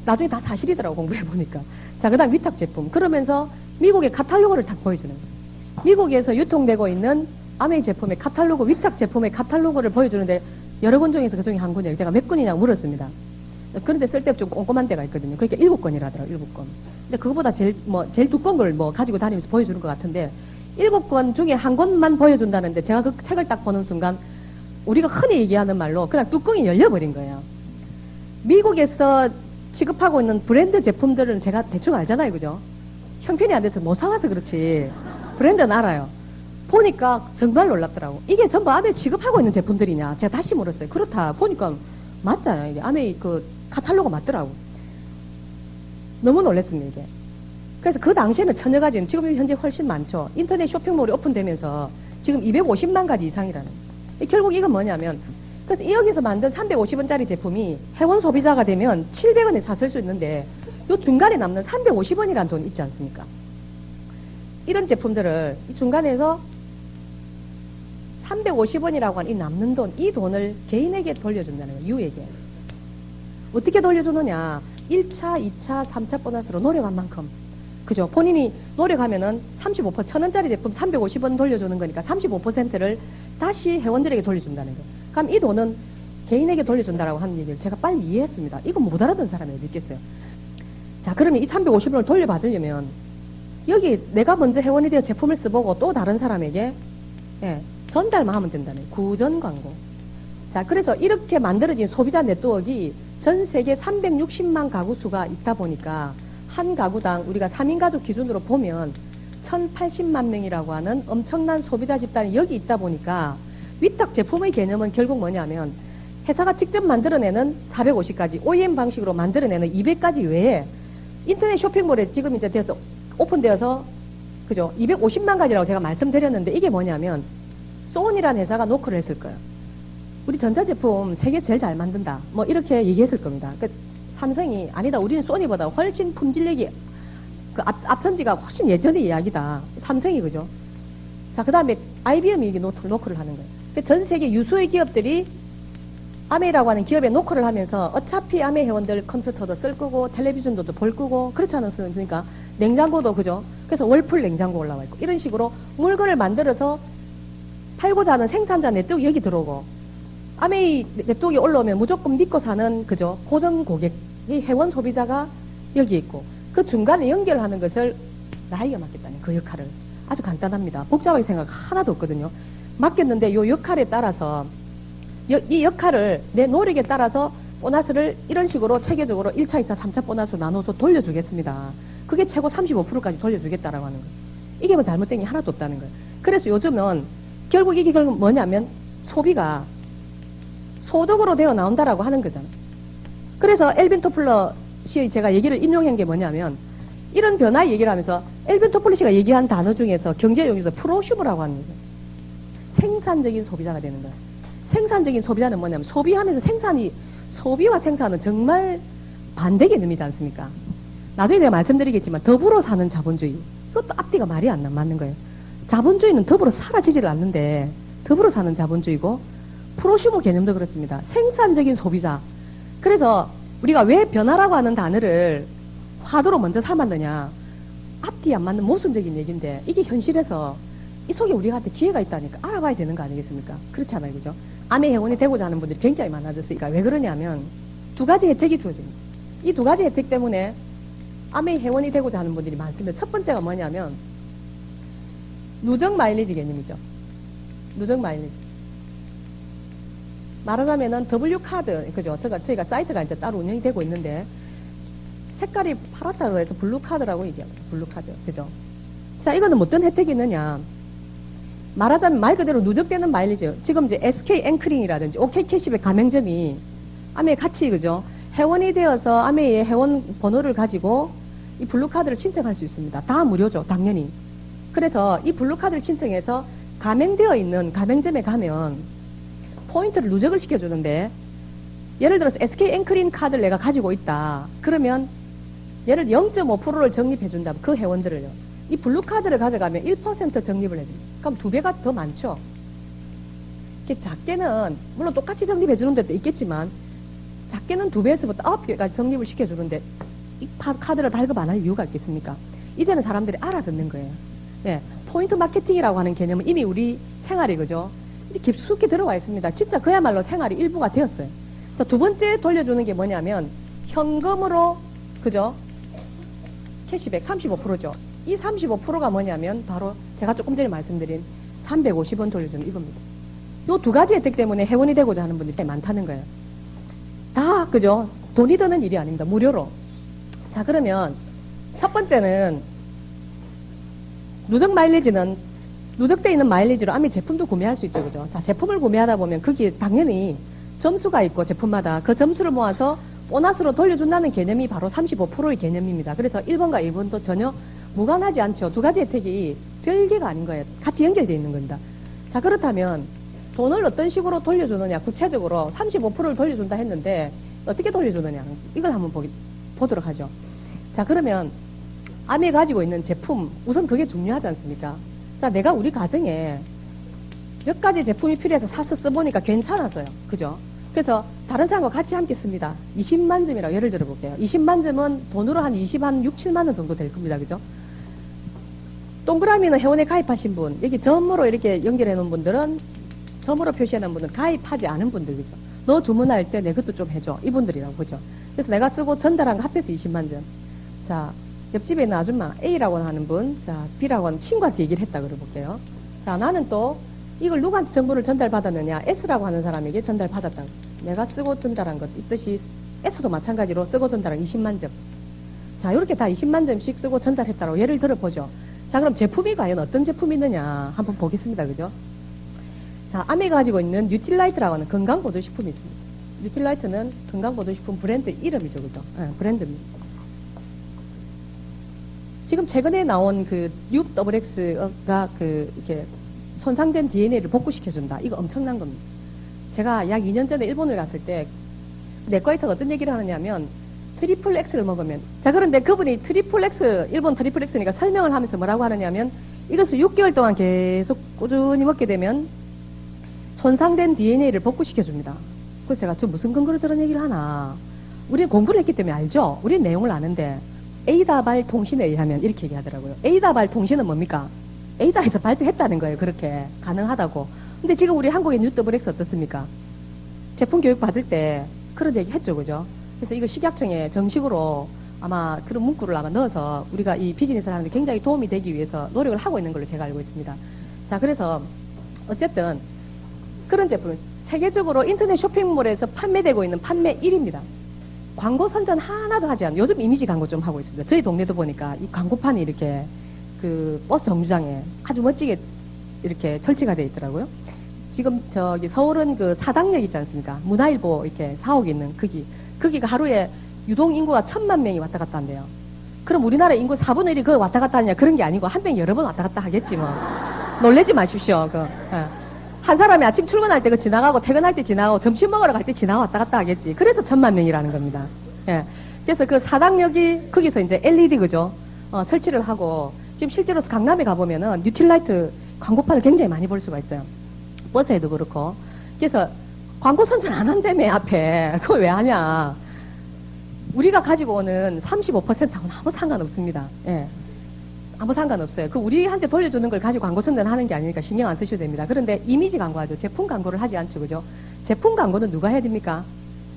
나중에 다 사실이더라고, 공부해보니까. 자, 그 다음 위탁 제품. 그러면서 미국의 카탈로그를 딱 보여주는 거예요. 미국에서 유통되고 있는 아메이 제품의 카탈로그, 위탁 제품의 카탈로그를 보여주는데 여러 권 중에서 그 중에 한 권이에요. 제가 몇 권이냐고 물었습니다. 그런데 쓸 때 좀 꼼꼼한 데가 있거든요. 그러니까 7권이라 하더라고요. 7권. 근데 그거보다 제일 두꺼운 걸 가지고 다니면서 보여주는 것 같은데 7권 중에 한 권만 보여준다는데 제가 그 책을 딱 보는 순간 우리가 흔히 얘기하는 말로 그냥 뚜껑이 열려버린 거예요. 미국에서 취급하고 있는 브랜드 제품들은 제가 대충 알잖아요. 그죠? 형편이 안 돼서 못 사와서 그렇지. 브랜드는 알아요. 보니까 정말 놀랍더라고. 이게 전부 아메이 취급하고 있는 제품들이냐. 제가 다시 물었어요. 그렇다. 보니까 맞잖아요. 이게 아메이 그 카탈로그 맞더라고. 너무 놀랐습니다. 이게. 그래서 그 당시에는 천여 가지는 지금 현재 훨씬 많죠. 인터넷 쇼핑몰이 오픈되면서 지금 250만 가지 이상이라는. 결국 이건 뭐냐면 그래서 여기서 만든 350원짜리 제품이 회원 소비자가 되면 700원에 샀을 수 있는데 요 중간에 남는 350원이라는 돈 있지 않습니까? 이런 제품들을 이 중간에서 350원이라고 한 이 남는 돈, 이 돈을 개인에게 돌려준다는 거예요. 유에게. 어떻게 돌려주느냐. 1차, 2차, 3차 보너스로 노력한 만큼. 그죠? 본인이 노력하면은 35%, 1000원짜리 제품 350원 돌려주는 거니까 35%를 다시 회원들에게 돌려준다는 거예요. 그럼 이 돈은 개인에게 돌려준다라고 하는 얘기를 제가 빨리 이해했습니다. 이거 못 알아듣는 사람이 어디 있겠어요? 자, 그러면 이 350원을 돌려받으려면 여기 내가 먼저 회원이 되어 제품을 써보고 또 다른 사람에게 전달만 하면 된다는 거예요. 구전 광고. 자, 그래서 이렇게 만들어진 소비자 네트워크가 전 세계 360만 가구 수가 있다 보니까 한 가구당 우리가 3인 가족 기준으로 보면 1080만 명이라고 하는 엄청난 소비자 집단이 여기 있다 보니까 위탁 제품의 개념은 결국 뭐냐면 회사가 직접 만들어내는 450가지 OEM 방식으로 만들어내는 200가지 외에 인터넷 쇼핑몰에 지금 이제 되어서 오픈되어서 그죠? 250만 가지라고 제가 말씀드렸는데 이게 뭐냐면 소니라는 회사가 노크를 했을 거예요. 우리 전자제품 세계 제일 잘 만든다. 뭐 이렇게 얘기했을 겁니다. 그러니까 삼성이 아니다. 우리는 소니보다 훨씬 품질력이 그 앞선 지가 훨씬 예전의 이야기다. 삼성이 그죠? 자, 그 다음에 IBM이 이게 노크를 하는 거예요. 그러니까 전 세계 유수의 기업들이 아메이라고 하는 기업에 노크를 하면서 어차피 아메이 회원들 컴퓨터도 쓸 거고 텔레비전도 볼 거고 그렇지 않습니까? 냉장고도 그죠? 그래서 월풀 냉장고 올라와 있고 이런 식으로 물건을 만들어서 팔고자 하는 생산자 네트워크 여기 들어오고 아메이 네트워크에 올라오면 무조건 믿고 사는 그죠? 고정 고객이 회원 소비자가 여기 있고 그 중간에 연결하는 것을 나에게 맡겼다는 그 역할을 아주 간단합니다. 복잡하게 생각 하나도 없거든요. 맡겼는데 이 역할에 따라서 이 역할을 내 노력에 따라서 보너스를 이런 식으로 체계적으로 1차, 2차, 3차 보너스로 나눠서 돌려주겠습니다. 그게 최고 35%까지 돌려주겠다라고 하는 거예요. 이게 뭐 잘못된 게 하나도 없다는 거예요. 그래서 요즘은 결국 이게 결국 뭐냐면 소비가 소득으로 되어 나온다라고 하는 거잖아요. 그래서 엘빈 토플러 씨의 제가 얘기를 인용한 게 뭐냐면 이런 변화의 얘기를 하면서 엘빈 토플러 씨가 얘기한 단어 중에서 경제용에서 프로슈머라고 하는 거예요. 생산적인 소비자가 되는 거예요. 생산적인 소비자는 뭐냐면 소비하면서 소비와 생산은 정말 반대 개념이지 않습니까? 나중에 제가 말씀드리겠지만 더불어 사는 자본주의. 이것도 앞뒤가 말이 안 맞는 거예요. 자본주의는 더불어 사라지지를 않는데 더불어 사는 자본주의고 프로슈머 개념도 그렇습니다. 생산적인 소비자. 그래서 우리가 왜 변화라고 하는 단어를 화두로 먼저 삼았느냐. 앞뒤 안 맞는 모순적인 얘기인데 이게 현실에서 이 속에 우리한테 기회가 있다니까 알아봐야 되는 거 아니겠습니까? 그렇지 않아요, 그죠? 아메 회원이 되고자 하는 분들이 굉장히 많아졌으니까 왜 그러냐면 두 가지 혜택이 주어집니다. 이 두 가지 혜택 때문에 아메 회원이 되고자 하는 분들이 많습니다. 첫 번째가 뭐냐면 누적 마일리지 개념이죠. 누적 마일리지. 말하자면은 W 카드, 그죠? 저희가 사이트가 이제 따로 운영이 되고 있는데 색깔이 파랗다고 해서 블루 카드라고 얘기합니다. 블루 카드, 그죠? 자, 이거는 어떤 혜택이 있느냐? 말하자면 말 그대로 누적되는 마일리지. 지금 이제 SK 앵크링이라든지 OK 캐시백 가맹점이 아메 같이 그죠? 회원이 되어서 아메의 회원 번호를 가지고 이 블루 카드를 신청할 수 있습니다. 다 무료죠, 당연히. 그래서 이 블루 카드를 신청해서 가맹되어 있는 가맹점에 가면 포인트를 누적을 시켜주는데 예를 들어서 SK 앵크링 카드를 내가 가지고 있다. 그러면 예를 0.5%를 적립해준다면 그 회원들을요. 이 블루 카드를 가져가면 1% 적립을 해줍니다. 그럼 2배가 더 많죠. 작게는 물론 똑같이 적립해주는 데도 있겠지만 작게는 2배에서부터 9배까지 적립을 시켜주는데 이 카드를 발급 안 할 이유가 있겠습니까? 이제는 사람들이 알아듣는 거예요. 예, 포인트 마케팅이라고 하는 개념은 이미 우리 생활에 그죠? 이제 깊숙이 들어와 있습니다. 진짜 그야말로 생활의 일부가 되었어요. 자, 두 번째 돌려주는 게 뭐냐면 현금으로 그죠? 캐시백 35%죠. 이 35%가 뭐냐면 바로 제가 조금 전에 말씀드린 350원 돌려주는 이겁니다. 요 두 가지 혜택 때문에 회원이 되고자 하는 분들이 많다는 거예요. 다 그죠? 돈이 드는 일이 아닙니다. 무료로. 자, 그러면 첫 번째는 누적 마일리지는 누적되어 있는 마일리지로 아미 제품도 구매할 수 있죠. 그죠? 자, 제품을 구매하다 보면 그게 당연히 점수가 있고 제품마다 그 점수를 모아서 보너스로 돌려준다는 개념이 바로 35%의 개념입니다. 그래서 1번과 2번도 전혀 무관하지 않죠. 두 가지 혜택이 별개가 아닌 거예요. 같이 연결되어 있는 겁니다. 자, 그렇다면 돈을 어떤 식으로 돌려주느냐, 구체적으로 35%를 돌려준다 했는데 어떻게 돌려주느냐, 이걸 한번 보도록 하죠. 자, 그러면 아미 가지고 있는 제품, 우선 그게 중요하지 않습니까? 자, 내가 우리 가정에 몇 가지 제품이 필요해서 사서 써보니까 괜찮아서요. 그죠? 그래서 다른 사람과 같이 함께 씁니다. 20만 점이라고 예를 들어 볼게요. 20만 점은 돈으로 한 6, 7만 원 정도 될 겁니다. 그죠? 동그라미는 회원에 가입하신 분, 여기 점으로 이렇게 연결해 놓은 분들은, 점으로 표시해 놓은 분은 가입하지 않은 분들, 그죠? 너 주문할 때 내 것도 좀 해줘. 이분들이라고 보죠. 그래서 내가 쓰고 전달한 거 합해서 20만 점. 자, 옆집에 있는 아줌마 A라고 하는 분, 자, B라고 하는 친구한테 얘기를 했다 그래 볼게요. 자, 나는 또 이걸 누구한테 정보를 전달받았느냐, S라고 하는 사람에게 전달받았다고. 내가 쓰고 전달한 것, 이 뜻이 S도 마찬가지로 쓰고 전달한 20만 점. 자, 이렇게 다 20만 점씩 쓰고 전달했다고 예를 들어보죠. 자, 그럼 제품이 과연 어떤 제품이 있느냐 한번 보겠습니다. 그죠? 자, 아미가 가지고 있는 뉴틸라이트라고 하는 건강보조식품이 있습니다. 뉴틸라이트는 건강보조식품 브랜드 이름이죠. 그죠? 네, 브랜드입니다. 지금 최근에 나온 그 UXX가 그 이렇게 손상된 DNA를 복구시켜준다. 이거 엄청난 겁니다. 제가 약 2년 전에 일본을 갔을 때 내과에서 어떤 얘기를 하느냐면 트리플 X를 먹으면, 자, 그런데 그분이 트리플 X, 일본 트리플 X니까 설명을 하면서 뭐라고 하느냐면 이것을 6개월 동안 계속 꾸준히 먹게 되면 손상된 DNA를 복구시켜줍니다. 그래서 제가 저 무슨 근거로 저런 얘기를 하나. 우리는 공부를 했기 때문에 알죠? 우리는 내용을 아는데 에이다발 통신에 의하면 이렇게 얘기하더라고요. 에이다발 통신은 뭡니까? 에이다에서 발표했다는 거예요. 그렇게 가능하다고. 근데 지금 우리 한국의 UXX 어떻습니까? 제품 교육 받을 때 그런 얘기 했죠. 그죠? 그래서 이거 식약청에 정식으로 아마 그런 문구를 아마 넣어서 우리가 이 비즈니스를 하는데 굉장히 도움이 되기 위해서 노력을 하고 있는 걸로 제가 알고 있습니다. 자, 그래서 어쨌든 그런 제품, 세계적으로 인터넷 쇼핑몰에서 판매되고 있는 판매 1위입니다. 광고 선전 하나도 하지 않아요. 요즘 이미지 광고 좀 하고 있습니다. 저희 동네도 보니까 이 광고판이 이렇게 그 버스 정류장에 아주 멋지게 이렇게 설치가 되어 있더라고요. 지금 저기 서울은 그 사당역 있지 않습니까? 문화일보 이렇게 사옥이 있는 거기가 하루에 유동 인구가 1,000만 명이 왔다 갔다 한대요. 그럼 우리나라 인구 4분의 1이 그 왔다 갔다 하냐? 그런 게 아니고 한 명 여러 번 왔다 갔다 하겠지 뭐. 놀라지 마십시오. 한 사람이 아침 출근할 때 그 지나가고 퇴근할 때 지나가고 점심 먹으러 갈 때 지나가 왔다 갔다 하겠지. 그래서 1,000만 명이라는 겁니다. 예. 그래서 그 사당역이 거기서 이제 LED 그죠? 설치를 하고 지금 실제로 강남에 가보면은 뉴틸라이트 광고판을 굉장히 많이 볼 수가 있어요. 버스에도 그렇고. 그래서 광고 선전 안 한다며 앞에. 그거 왜 하냐. 우리가 가지고 오는 35%하고는 아무 상관없습니다. 예. 아무 상관없어요. 그 우리한테 돌려주는 걸 가지고 광고 선전하는 게 아니니까 신경 안 쓰셔도 됩니다. 그런데 이미지 광고하죠. 제품 광고를 하지 않죠. 그죠? 제품 광고는 누가 해야 됩니까?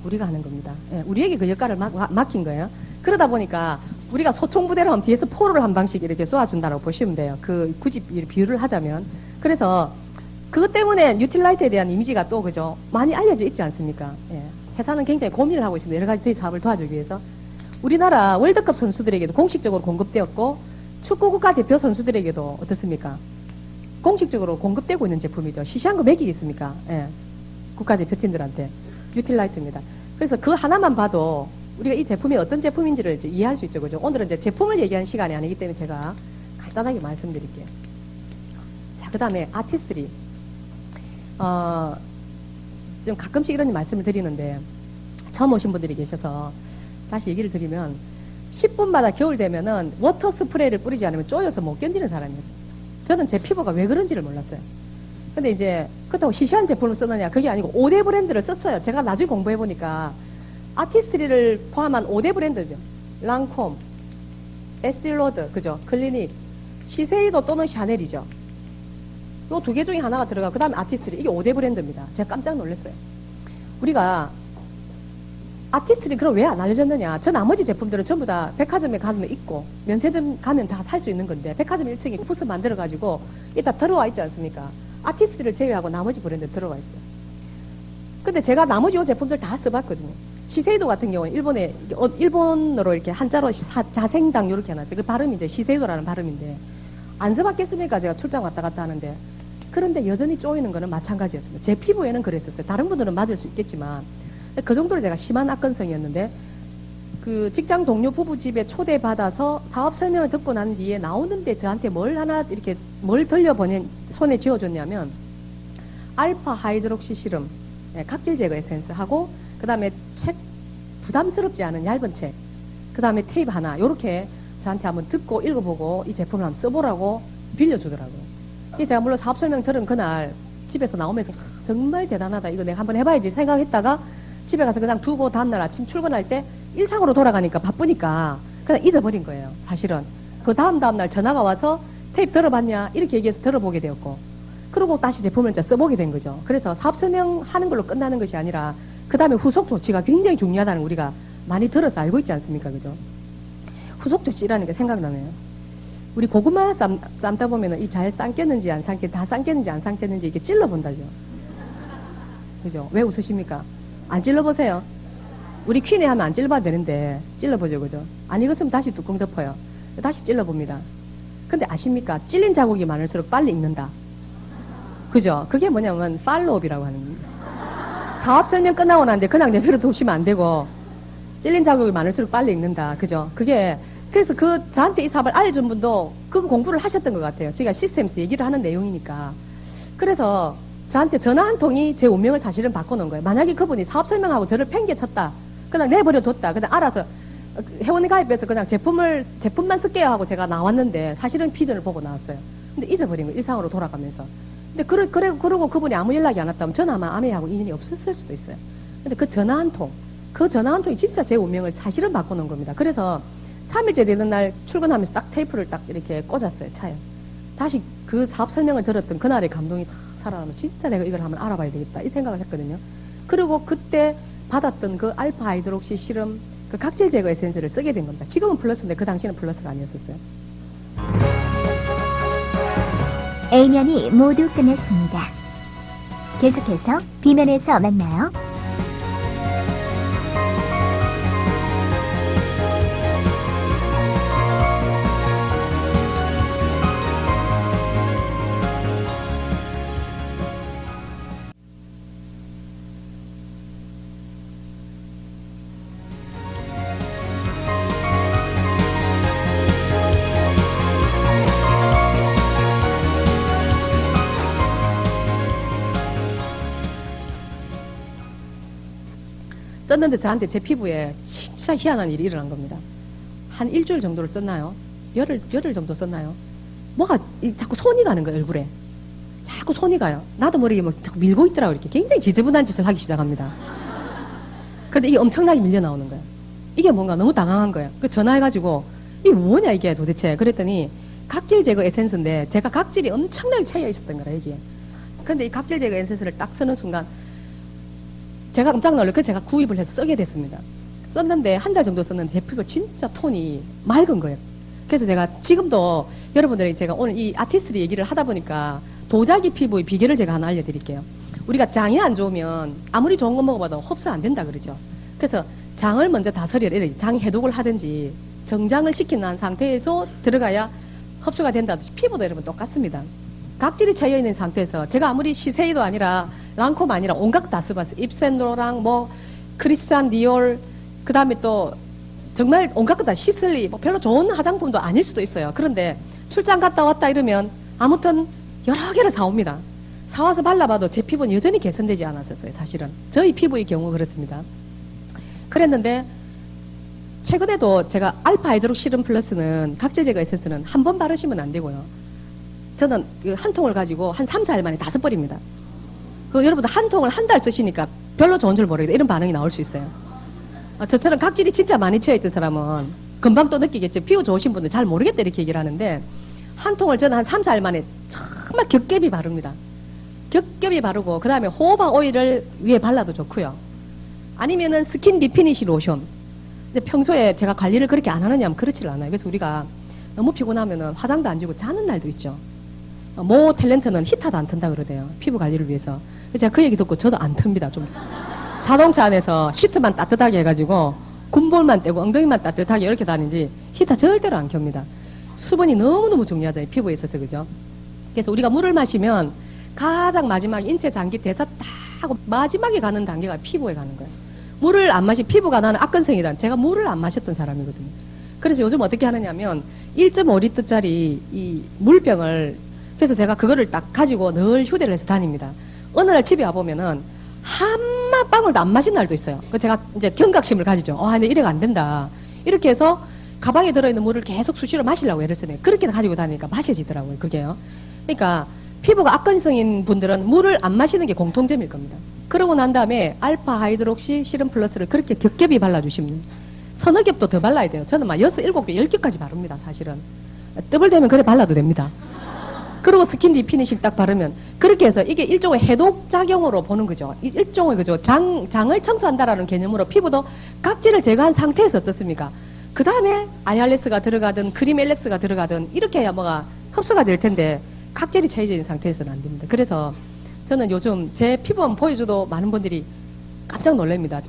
우리가 하는 겁니다. 예, 우리에게 그 역할을 맡긴 거예요. 그러다 보니까 우리가 소총부대로 하면 뒤에서 포로를 한 방씩 이렇게 쏘아준다고 보시면 돼요. 그 굳이 비유를 하자면. 그래서 그것 때문에 뉴틸라이트에 대한 이미지가 또 그죠? 많이 알려져 있지 않습니까? 예. 회사는 굉장히 고민을 하고 있습니다. 여러 가지 저희 사업을 도와주기 위해서. 우리나라 월드컵 선수들에게도 공식적으로 공급되었고 축구 국가대표 선수들에게도 어떻습니까? 공식적으로 공급되고 있는 제품이죠. 시시한 거 매기겠습니까? 예. 국가대표팀들한테. 뉴틸라이트입니다. 그래서 그 하나만 봐도 우리가 이 제품이 어떤 제품인지를 이제 이해할 수 있죠. 그죠? 오늘은 이제 제품을 얘기하는 시간이 아니기 때문에 제가 간단하게 말씀드릴게요. 자, 그 다음에 아티스트들이, 좀 가끔씩 이런 말씀을 드리는데, 처음 오신 분들이 계셔서 다시 얘기를 드리면, 10분마다 겨울 되면은 워터 스프레이를 뿌리지 않으면 쪼여서 못 견디는 사람이었습니다. 저는 제 피부가 왜 그런지를 몰랐어요. 근데 이제 그렇다고 시시한 제품을 쓰느냐, 그게 아니고 5대 브랜드를 썼어요. 제가 나중에 공부해보니까 아티스트리를 포함한 5대 브랜드죠. 랑콤, 에스틸로드, 그죠? 클리닉, 시세이도 또는 샤넬이죠. 요 두 개 중에 하나가 들어가. 그 다음에 아티스리. 이게 5대 브랜드입니다. 제가 깜짝 놀랐어요. 우리가 아티스트리 그럼 왜 안 알려졌느냐. 저 나머지 제품들은 전부 다 백화점에 가면 있고 면세점 가면 다 살 수 있는 건데 백화점 1층에 부스 만들어가지고 이따 들어와 있지 않습니까. 아티스트를 제외하고 나머지 브랜드 들어와 있어요. 근데 제가 나머지 요 제품들 다 써봤거든요. 시세이도 같은 경우는 일본어로 이렇게 한자로 자생당 이렇게 해놨어요. 그 발음이 이제 시세이도라는 발음인데 안 써봤겠습니까? 제가 출장 왔다 갔다 하는데. 그런데 여전히 쪼이는 거는 마찬가지였습니다. 제 피부에는 그랬었어요. 다른 분들은 맞을 수 있겠지만 그 정도로 제가 심한 악건성이었는데 그 직장 동료 부부 집에 초대받아서 사업 설명을 듣고 난 뒤에 나오는데 저한테 뭘 하나 이렇게 뭘 돌려보낸 손에 쥐어줬냐면 알파 하이드록시 시름 각질 제거 에센스하고 그 다음에 책 부담스럽지 않은 얇은 책 그 다음에 테이프 하나 요렇게 저한테 한번 듣고 읽어보고 이 제품을 한번 써보라고 빌려주더라고요. 이게 제가 물론 사업 설명 들은 그날 집에서 나오면서 정말 대단하다 이거 내가 한번 해봐야지 생각했다가 집에 가서 그냥 두고 다음날 아침 출근할 때 일상으로 돌아가니까 바쁘니까 그냥 잊어버린 거예요. 사실은 그 다음날 전화가 와서 테이프 들어봤냐 이렇게 얘기해서 들어보게 되었고 그리고 다시 제품을 이제 써보게 된 거죠. 그래서 사업 설명하는 걸로 끝나는 것이 아니라 그 다음에 후속 조치가 굉장히 중요하다는 우리가 많이 들어서 알고 있지 않습니까? 그죠? 후속 조치라는 게 생각나네요. 우리 고구마 삶다 보면은 이 잘 삶겠는지 안 삶겠는지 다 삶겠는지 안 삶겠는지 이렇게 찔러본다죠. 그죠? 왜 웃으십니까? 안 찔러보세요. 우리 퀸에 하면 안 찔러봐도 되는데 찔러보죠. 그죠? 안 익었으면 다시 뚜껑 덮어요. 다시 찔러봅니다. 근데 아십니까? 찔린 자국이 많을수록 빨리 익는다. 그죠? 그게 뭐냐면 팔로업이라고 하는 겁니다. 사업 설명 끝나고 나는데 그냥 내버려 두시면 안 되고 찔린 자국이 많을수록 빨리 익는다. 그죠? 그게 그래서 저한테 이 사업을 알려준 분도 그거 공부를 하셨던 것 같아요. 제가 시스템스 얘기를 하는 내용이니까. 그래서 저한테 전화 한 통이 제 운명을 사실은 바꿔놓은 거예요. 만약에 그분이 사업 설명하고 저를 팽개쳤다. 그냥 내버려 뒀다. 그냥 알아서 회원에 가입해서 그냥 제품만 쓸게요 하고 제가 나왔는데 사실은 비전을 보고 나왔어요. 근데 잊어버린 거예요. 일상으로 돌아가면서. 근데 그러고 그분이 아무 연락이 안 왔다면 저는 아마 아내하고 인연이 없었을 수도 있어요. 근데 그 전화 한 통이 진짜 제 운명을 사실은 바꿔놓은 겁니다. 그래서 3일째 되는 날 출근하면서 딱 테이프를 딱 이렇게 꽂았어요, 차에. 다시 그 사업 설명을 들었던 그날의 감동이 살아나면 진짜 내가 이걸 한번 알아봐야 되겠다 이 생각을 했거든요. 그리고 그때 받았던 그 알파 하이드록시 시름 그 각질 제거 에센스를 쓰게 된 겁니다. 지금은 플러스인데 그 당시는 플러스가 아니었었어요. A면이 모두 끝났습니다. 계속해서 B면에서 만나요. 썼는데 저한테 제 피부에 진짜 희한한 일이 일어난 겁니다. 한 일주일 정도를 썼나요? 열흘 정도 썼나요? 뭐가 자꾸 손이 가는 거예요, 얼굴에. 자꾸 손이 가요. 나도 모르게 뭐 자꾸 밀고 있더라고요. 이렇게 굉장히 지저분한 짓을 하기 시작합니다. 근데 이게 엄청나게 밀려 나오는 거예요. 이게 뭔가 너무 당황한 거예요. 그 전화해가지고 이게 뭐냐 이게 도대체. 그랬더니 각질 제거 에센스인데 제가 각질이 엄청나게 차이가 있었던 거라 이게. 근데 이 각질 제거 에센스를 딱 쓰는 순간 제가 깜짝 놀라서 그래서 제가 구입을 해서 쓰게 됐습니다. 썼는데 한 달 정도 썼는데 제 피부가 진짜 톤이 맑은 거예요. 그래서 제가 지금도 여러분들이 제가 오늘 이 아티스트리 얘기를 하다 보니까 도자기 피부의 비결을 제가 하나 알려드릴게요. 우리가 장이 안 좋으면 아무리 좋은 거 먹어봐도 흡수 안 된다 그러죠. 그래서 장을 먼저 다스려야 장 해독을 하든지 정장을 시킨 난 상태에서 들어가야 흡수가 된다듯이 피부도 여러분 똑같습니다. 각질이 차여있는 상태에서 제가 아무리 시세이도 아니라 랑콤 아니라 온갖 다 써봤어요. 입센로랑 뭐 크리스찬 디올 그 다음에 또 정말 온갖 거 다 시슬리 뭐 별로 좋은 화장품도 아닐 수도 있어요. 그런데 출장 갔다 왔다 이러면 아무튼 여러 개를 사옵니다. 사와서 발라봐도 제 피부는 여전히 개선되지 않았었어요. 사실은 저희 피부의 경우 그렇습니다. 그랬는데 최근에도 제가 알파 하이드록 시름 플러스는 각질 제거 에센스는 한 번 바르시면 안 되고요. 저는 한 통을 가지고 한 3, 4일 만에 다 써버립니다. 여러분들 한 통을 한 달 쓰시니까 별로 좋은 줄 모르겠다. 이런 반응이 나올 수 있어요. 저처럼 각질이 진짜 많이 채워있던 사람은 금방 또 느끼겠죠. 피부 좋으신 분들 잘 모르겠다 이렇게 얘기를 하는데 한 통을 저는 한 3, 4일 만에 정말 겹겹이 바릅니다. 겹겹이 바르고 그 다음에 호호바 오일을 위에 발라도 좋고요. 아니면은 스킨 리피니시 로션. 근데 평소에 제가 관리를 그렇게 안 하느냐 하면 그렇지를 않아요. 그래서 우리가 너무 피곤하면은 화장도 안 지고 자는 날도 있죠. 모 탤런트는 히터도 안 튼다 그러대요. 피부 관리를 위해서. 그래서 제가 그 얘기 듣고 저도 안 틉니다. 좀 자동차 안에서 시트만 따뜻하게 해가지고 군볼만 떼고 엉덩이만 따뜻하게 이렇게 다니지 히터 절대로 안 켭니다. 수분이 너무너무 중요하잖아요. 피부에 있어서. 그죠? 그래서 우리가 물을 마시면 가장 마지막 인체 장기 대사 딱 하고 마지막에 가는 단계가 피부에 가는 거예요. 물을 안 마시 피부가 나는 악건성이다. 제가 물을 안 마셨던 사람이거든요. 그래서 요즘 어떻게 하느냐면 1.5리터짜리 이 물병을 그래서 제가 그거를 딱 가지고 늘 휴대를 해서 다닙니다. 어느 날 집에 와보면은 한마 방울도 안 마신 날도 있어요. 그 제가 이제 경각심을 가지죠. 근데 이래가 안 된다. 이렇게 해서 가방에 들어있는 물을 계속 수시로 마시려고 애를 쓰네요. 그렇게 가지고 다니니까 마셔지더라고요. 그게요. 그러니까 피부가 악건성인 분들은 물을 안 마시는 게 공통점일 겁니다. 그러고 난 다음에 알파 하이드록시 시름 플러스를 그렇게 겹겹이 발라주시면 서너 겹도 더 발라야 돼요. 저는 막 6, 7개, 10개까지 바릅니다. 사실은. 뜨블 되면 그래 발라도 됩니다. 그리고 스킨 리피니시 딱 바르면 그렇게 해서 이게 일종의 해독 작용으로 보는 거죠. 일종의 그죠. 장을 청소한다라는 개념으로 피부도 각질을 제거한 상태에서 어떻습니까? 그 다음에 아이알레스가 들어가든 크림 엘렉스가 들어가든 이렇게 해야 뭐가 흡수가 될 텐데 각질이 차이진 상태에서는 안 됩니다. 그래서 저는 요즘 제 피부만 보여줘도 많은 분들이 깜짝 놀랍니다.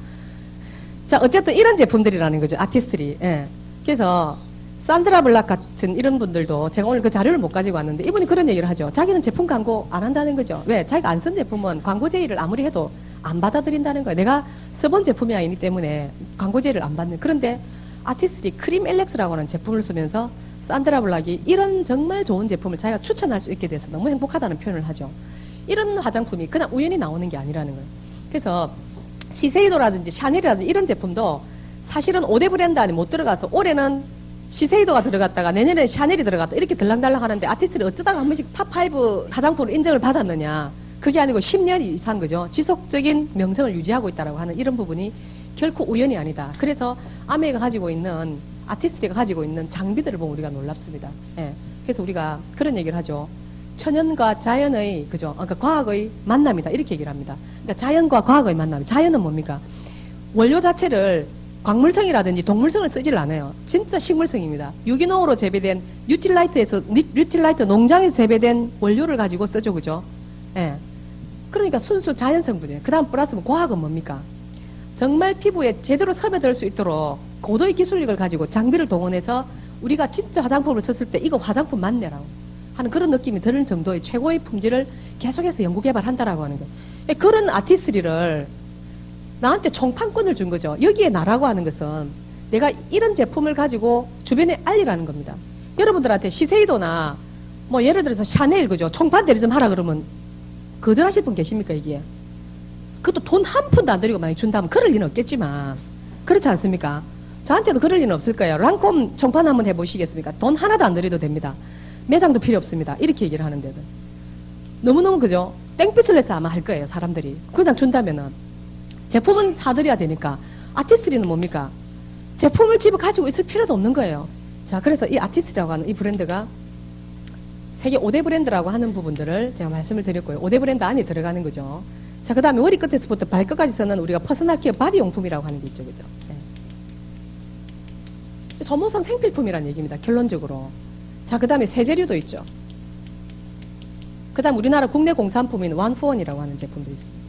자, 어쨌든 이런 제품들이라는 거죠. 아티스트들이. 예. 그래서 산드라 블락 같은 이런 분들도 제가 오늘 그 자료를 못 가지고 왔는데 이분이 그런 얘기를 하죠. 자기는 제품 광고 안 한다는 거죠. 왜? 자기가 안 쓴 제품은 광고 제의를 아무리 해도 안 받아들인다는 거예요. 내가 써본 제품이 아니기 때문에 광고 제의를 안 받는. 그런데 아티스트들이 크림 엘렉스라고 하는 제품을 쓰면서 산드라 블락이 이런 정말 좋은 제품을 자기가 추천할 수 있게 돼서 너무 행복하다는 표현을 하죠. 이런 화장품이 그냥 우연히 나오는 게 아니라는 거예요. 그래서 시세이도라든지 샤넬이라든지 이런 제품도 사실은 5대 브랜드 안에 못 들어가서 올해는 시세이도가 들어갔다가 내년에 샤넬이 들어갔다 이렇게 들락달락 하는데 아티스트들이 어쩌다가 한 번씩 탑5 화장품으로 인정을 받았느냐. 그게 아니고 10년 이상 그죠. 지속적인 명성을 유지하고 있다라고 하는 이런 부분이 결코 우연이 아니다. 그래서 아메가 가지고 있는 아티스트가 가지고 있는 장비들을 보면 우리가 놀랍습니다. 예. 그래서 우리가 그런 얘기를 하죠. 천연과 자연의 그죠. 그러니까 과학의 만남이다 이렇게 얘기를 합니다. 그러니까 자연과 과학의 만남. 자연은 뭡니까? 원료 자체를 광물성이라든지 동물성을 쓰질 않아요. 진짜 식물성입니다. 유기농으로 재배된 뉴틸라이트 농장에서 재배된 원료를 가지고 쓰죠, 그죠? 예. 그러니까 순수 자연 성분이에요. 그 다음 플러스 과학은 뭡니까? 정말 피부에 제대로 섭외될 수 있도록 고도의 기술력을 가지고 장비를 동원해서 우리가 진짜 화장품을 썼을 때 이거 화장품 맞네라고 하는 그런 느낌이 드는 정도의 최고의 품질을 계속해서 연구 개발한다라고 하는 거예요. 그런 아티스트를 나한테 총판권을 준 거죠. 여기에 나라고 하는 것은 내가 이런 제품을 가지고 주변에 알리라는 겁니다. 여러분들한테 시세이도나 뭐 예를 들어서 샤넬 그죠. 총판 대리 좀 하라 그러면 거절하실 분 계십니까 이게? 그것도 돈 한 푼도 안 들이고 만약 준다면 그럴 리는 없겠지만 그렇지 않습니까? 저한테도 그럴 리는 없을 거예요. 랑콤 총판 한번 해보시겠습니까? 돈 하나도 안 들여도 됩니다. 매장도 필요 없습니다. 이렇게 얘기를 하는데도 너무너무 그죠? 땡빛을 내서 아마 할 거예요. 사람들이. 그냥 준다면은 제품은 사드려야 되니까 아티스트리는 뭡니까? 제품을 집에 가지고 있을 필요도 없는 거예요. 자, 그래서 이 아티스트라고 하는 이 브랜드가 세계 5대 브랜드라고 하는 부분들을 제가 말씀을 드렸고요. 5대 브랜드 안에 들어가는 거죠. 자, 그 다음에 머리 끝에서부터 발끝까지서는 우리가 퍼스널 케어 바디 용품이라고 하는 게 있죠. 그죠? 네. 소모성 생필품이라는 얘기입니다. 결론적으로. 자, 그 다음에 세제류도 있죠. 그 다음 우리나라 국내 공산품인 원포원이라고 하는 제품도 있습니다.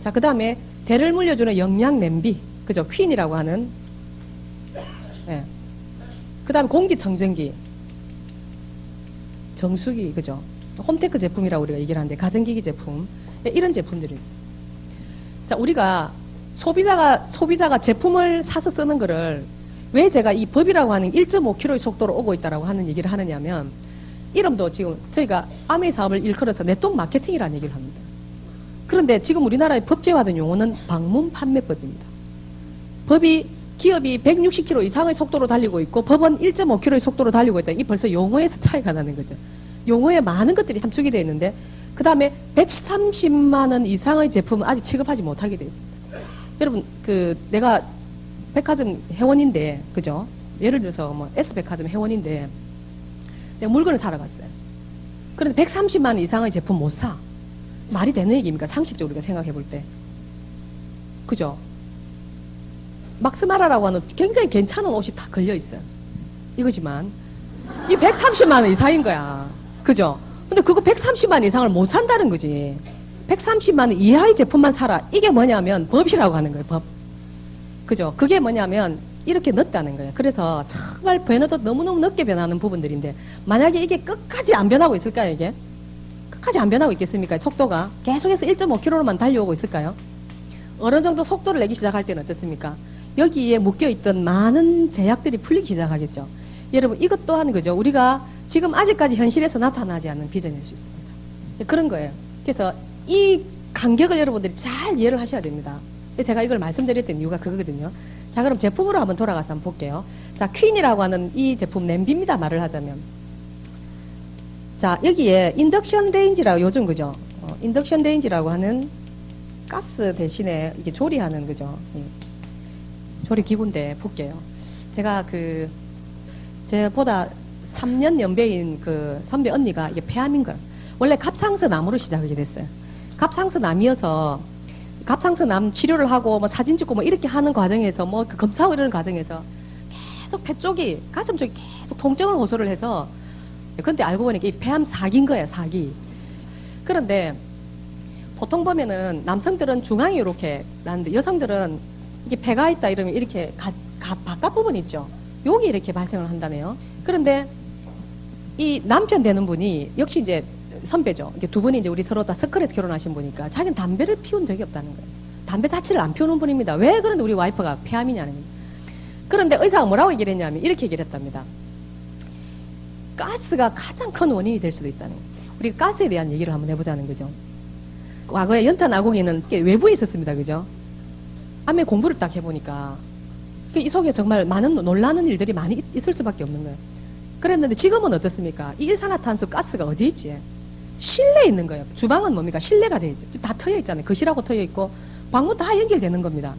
자, 그 다음에 대를 물려주는 영양 냄비, 그죠? 퀸이라고 하는, 예. 그 다음에 공기청정기, 정수기, 그죠? 홈테크 제품이라고 우리가 얘기를 하는데, 가전기기 제품, 예, 이런 제품들이 있어요. 자, 우리가 소비자가 제품을 사서 쓰는 거를 왜 제가 이 법이라고 하는 1.5km의 속도로 오고 있다라고 하는 얘기를 하느냐면, 이름도 지금 저희가 아메 사업을 일컬어서 네트워크 마케팅이라는 얘기를 합니다. 그런데 지금 우리나라의 법제화된 용어는 방문 판매법입니다. 기업이 160km 이상의 속도로 달리고 있고 법은 1.5km의 속도로 달리고 있다. 이 벌써 용어에서 차이가 나는 거죠. 용어에 많은 것들이 함축이 되어 있는데 그 다음에 130만 원 이상의 제품은 아직 취급하지 못하게 되어 있습니다. 여러분 내가 백화점 회원인데 그죠? 예를 들어서 뭐 S백화점 회원인데 내가 물건을 사러 갔어요. 그런데 130만 원 이상의 제품 못 사. 말이 되는 얘기입니까? 상식적으로 우리가 생각해 볼 때. 그죠? 막스마라라고 하는 굉장히 괜찮은 옷이 다 걸려 있어요. 이거지만 이 130만 원 이상인 거야. 그죠? 근데 그거 130만 원 이상을 못 산다는 거지. 130만 원 이하의 제품만 사라. 이게 뭐냐면 법이라고 하는 거예요. 법. 그죠? 그게 뭐냐면 이렇게 늦다는 거예요. 그래서 정말 변화도 너무너무 늦게 변하는 부분들인데 만약에 이게 끝까지 안 변하고 있을까요? 이게? 끝까지 안 변하고 있겠습니까? 속도가 계속해서 1.5km로만 달려오고 있을까요? 어느 정도 속도를 내기 시작할 때는 어떻습니까? 여기에 묶여있던 많은 제약들이 풀리기 시작하겠죠. 여러분 이것 또한 그죠? 우리가 지금 아직까지 현실에서 나타나지 않는 비전일 수 있습니다. 그런 거예요. 그래서 이 간격을 여러분들이 잘 이해를 하셔야 됩니다. 제가 이걸 말씀드렸던 이유가 그거거든요. 자, 그럼 제품으로 한번 돌아가서 한번 볼게요. 자, 퀸이라고 하는 이 제품 냄비입니다. 말을 하자면. 자, 여기에 인덕션 레인지라고 요즘 그죠? 인덕션 레인지라고 하는 가스 대신에 이게 조리하는 그죠? 예. 조리 기구인데 볼게요. 제가 제보다 3년 연배인 그 선배 언니가 이게 폐암인 걸. 원래 갑상선암으로 시작하게 됐어요. 갑상선암이어서 갑상선암 치료를 하고 뭐 사진 찍고 뭐 이렇게 하는 과정에서 뭐 그 검사하고 이러는 과정에서 계속 폐 쪽이 가슴 쪽이 계속 통증을 호소를 해서 근데 알고 보니까 이 폐암 사기인 거예요. 사기. 그런데 보통 보면은 남성들은 중앙이 이렇게 나는데 여성들은 이게 폐가 있다 이러면 이렇게 바깥 부분 있죠. 여기 이렇게 발생을 한다네요. 그런데 이 남편 되는 분이 역시 이제 선배죠. 이게 두 분이 이제 우리 서로 다 서클에서 결혼하신 분이니까 자기는 담배를 피운 적이 없다는 거예요. 담배 자체를 안 피우는 분입니다. 왜 그런데 우리 와이프가 폐암이냐는 거예요. 그런데 의사가 뭐라고 얘기를 했냐면 이렇게 얘기를 했답니다. 가스가 가장 큰 원인이 될 수도 있다는 거예요. 우리가 가스에 대한 얘기를 한번 해보자는 거죠. 과거에 연탄 아궁이는 외부에 있었습니다. 그죠? 암의 공부를 딱 해보니까 이 속에 정말 많은 놀라는 일들이 많이 있을 수밖에 없는 거예요. 그랬는데 지금은 어떻습니까? 이 일산화탄소 가스가 어디 있지? 실내에 있는 거예요. 주방은 뭡니까? 실내가 돼 있죠. 다 트여 있잖아요. 거실하고 트여 있고 방문 다 연결되는 겁니다.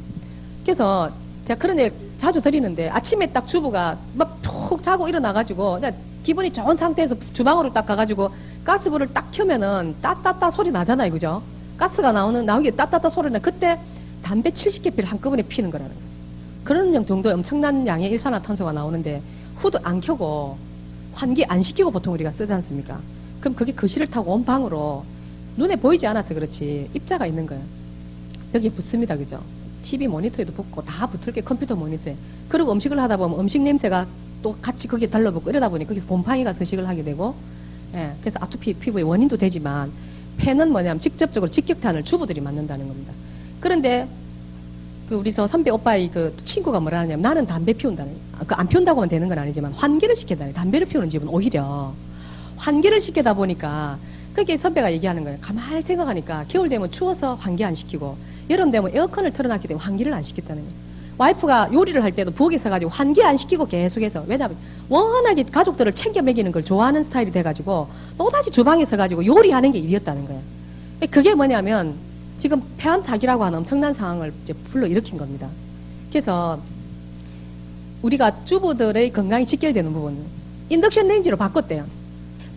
그래서 제가 그런 얘기 자주 드리는데 아침에 딱 주부가 막 푹 자고 일어나가지고 기분이 좋은 상태에서 주방으로 딱 가가지고 가스불을 딱 켜면은 따따따 소리 나잖아요. 그죠? 가스가 나오게 따따따 소리 나. 그때 담배 70개피를 한꺼번에 피는 거라는 거예요. 그런 정도의 엄청난 양의 일산화탄소가 나오는데 후드 안 켜고 환기 안 시키고 보통 우리가 쓰지 않습니까? 그럼 그게 거실을 타고 온 방으로 눈에 보이지 않아서 그렇지 입자가 있는 거예요. 여기에 붙습니다. 그죠? TV 모니터에도 붙고 다 붙을 게 컴퓨터 모니터에. 그리고 음식을 하다 보면 음식 냄새가 또 같이 거기에 달라붙고 이러다 보니 거기서 곰팡이가 서식을 하게 되고 예, 그래서 아토피 피부의 원인도 되지만 폐는 뭐냐면 직접적으로 직격탄을 주부들이 맞는다는 겁니다. 그런데 그 우리 선배 오빠의 그 친구가 뭐라 하냐면 나는 담배 피운다는 그 안 피운다고 하면 되는 건 아니지만 환기를 시켜달래. 담배를 피우는 집은 오히려 환기를 시키다 보니까 그게 선배가 얘기하는 거예요. 가만히 생각하니까 겨울 되면 추워서 환기 안 시키고 여름 되면 에어컨을 틀어놨기 때문에 환기를 안 시켰다는 거예요. 와이프가 요리를 할 때도 부엌에 서가지고 환기 안 시키고 계속해서 왜냐하면 워낙에 가족들을 챙겨 먹이는 걸 좋아하는 스타일이 돼가지고 또다시 주방에 서가지고 요리하는 게 일이었다는 거예요. 그게 뭐냐면 지금 폐암 사기라고 하는 엄청난 상황을 이제 불러일으킨 겁니다. 그래서 우리가 주부들의 건강이 직결되는 부분 인덕션 레인지로 바꿨대요.